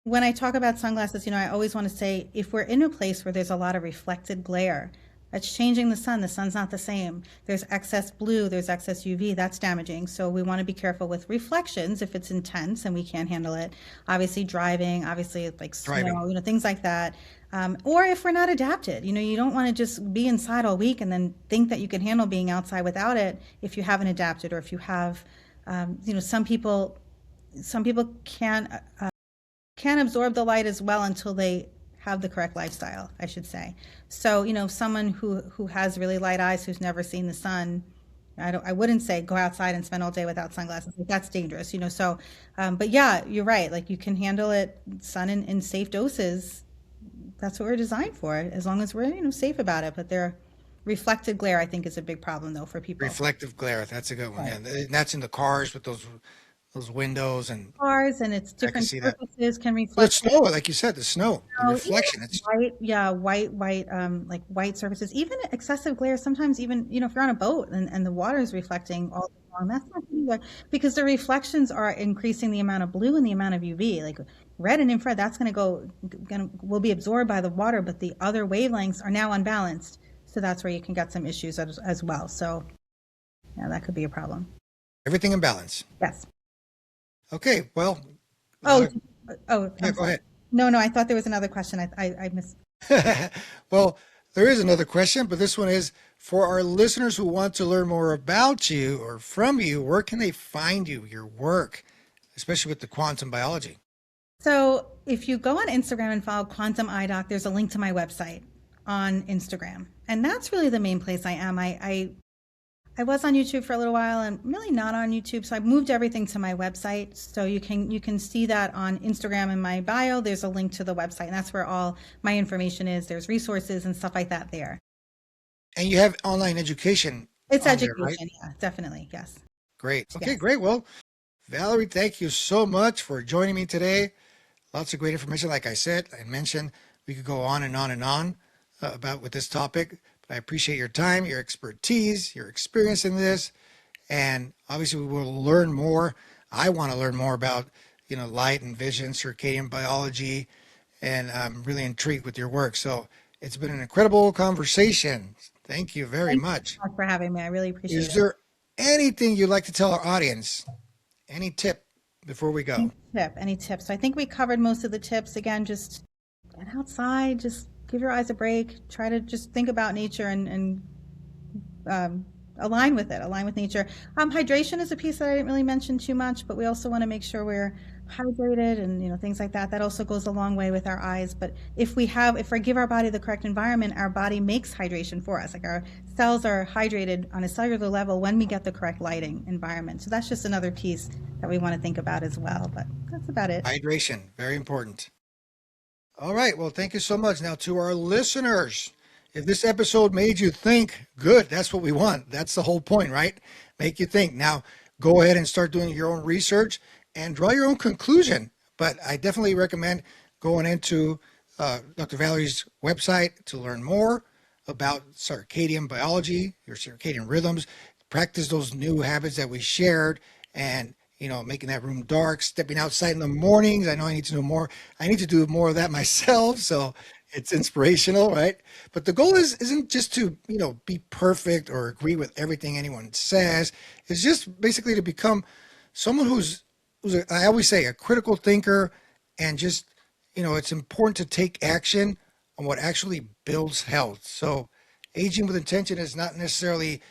When I talk about sunglasses, I always want to say if we're in a place where there's a lot of reflected glare, that's changing the sun. The sun's not the same. There's excess blue, there's excess UV, that's damaging. So we want to be careful with reflections if it's intense and we can't handle it. Obviously, driving, obviously, like Driving. snow, things like that. Or if we're not adapted, you don't want to just be inside all week and then think that you can handle being outside without it if you haven't adapted, or if you have, some people can't absorb the light as well until they have the correct lifestyle, I should say. So, someone who has really light eyes, who's never seen the sun, I wouldn't say go outside and spend all day without sunglasses. Like, that's dangerous. So, but yeah, you're right. Like, you can handle it, sun in safe doses. That's what we're designed for, as long as we're, safe about it. But their reflected glare, I think, is a big problem though for people. Reflective glare. That's a good one. Right. Yeah. And that's in the cars with those windows and Cars and it's I can different see that. surfaces can Well, reflect. it's snow, like you said, the snow, the Even reflection. It's white, yeah, white, like white surfaces, even excessive glare, sometimes even, if you're on a boat and the water is reflecting all day long, that's not good either, because the reflections are increasing the amount of blue and the amount of UV, like red and infrared, that's will be absorbed by the water, but the other wavelengths are now unbalanced. So that's where you can get some issues as well. So yeah, that could be a problem. everything in balance. Yes. Okay. Well, Oh, yeah, I'm go sorry. ahead. No, I thought there was another question. I missed. Well, there is another question, but this one is for our listeners who want to learn more about you or from you, where can they find you, your work, especially with the quantum biology? So if you go on Instagram and follow Quantum Eye Doc, there's a link to my website on Instagram. And that's really the main place I am. I was on YouTube for a little while and really not on YouTube. So I moved everything to my website. So you can see that on Instagram in my bio. There's a link to the website, and that's where all my information is. There's resources and stuff like that there. And you have online education It's on there, right? education. Yeah, definitely. Yes. Great. Okay, Yes. great. Well, Valerie, thank you so much for joining me today. Lots of great information. Like I said, I mentioned we could go on and on and on about with this topic, but I appreciate your time, your expertise, your experience in this. And obviously we will learn more. I want to learn more about, light and vision, circadian biology, and I'm really intrigued with your work. So it's been an incredible conversation. Thank you very Thank you much. so much for having me. I really appreciate Is it. there anything you'd like to tell our audience? Any tip before we go? Any tips? So I think we covered most of the tips. Again, just get outside, just give your eyes a break. Try to just think about nature and align with it, align with nature. Hydration is a piece that I didn't really mention too much, but we also want to make sure we're hydrated and things like that. That also goes a long way with our eyes. But if we give our body the correct environment, our body makes hydration for us. Like our cells are hydrated on a cellular level when we get the correct lighting environment. So that's just another piece that we want to think about as well. But that's about it. Hydration, very important. All right. Well, thank you so much. Now, to our listeners, if this episode made you think, good, that's what we want. That's the whole point, right? Make you think. Now, go ahead and start doing your own research and draw your own conclusion. But I definitely recommend going into Dr. Valerie's website to learn more about circadian biology, your circadian rhythms, practice those new habits that we shared, and making that room dark, stepping outside in the mornings. I know I need to know more. I need to do more of that myself. So it's inspirational, right? But the goal isn't just to, be perfect or agree with everything anyone says. It's just basically to become someone who's I always say, a critical thinker, and just, it's important to take action on what actually builds health. So aging with intention is not necessarily,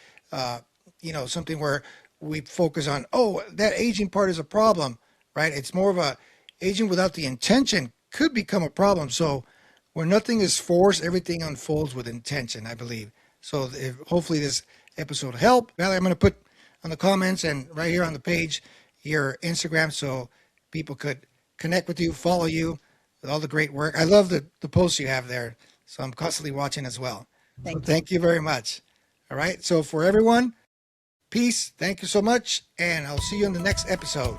something where we focus on, oh, that aging part is a problem, right? It's more of a aging without the intention could become a problem. So where nothing is forced, everything unfolds with intention, I believe. So hopefully this episode helped. Valerie, I'm going to put on the comments and right here on the page your Instagram so people could connect with you, follow you with all the great work. I love the posts you have there. So I'm constantly watching as well. Thank you very much. All right. So for everyone, peace. Thank you so much. And I'll see you in the next episode.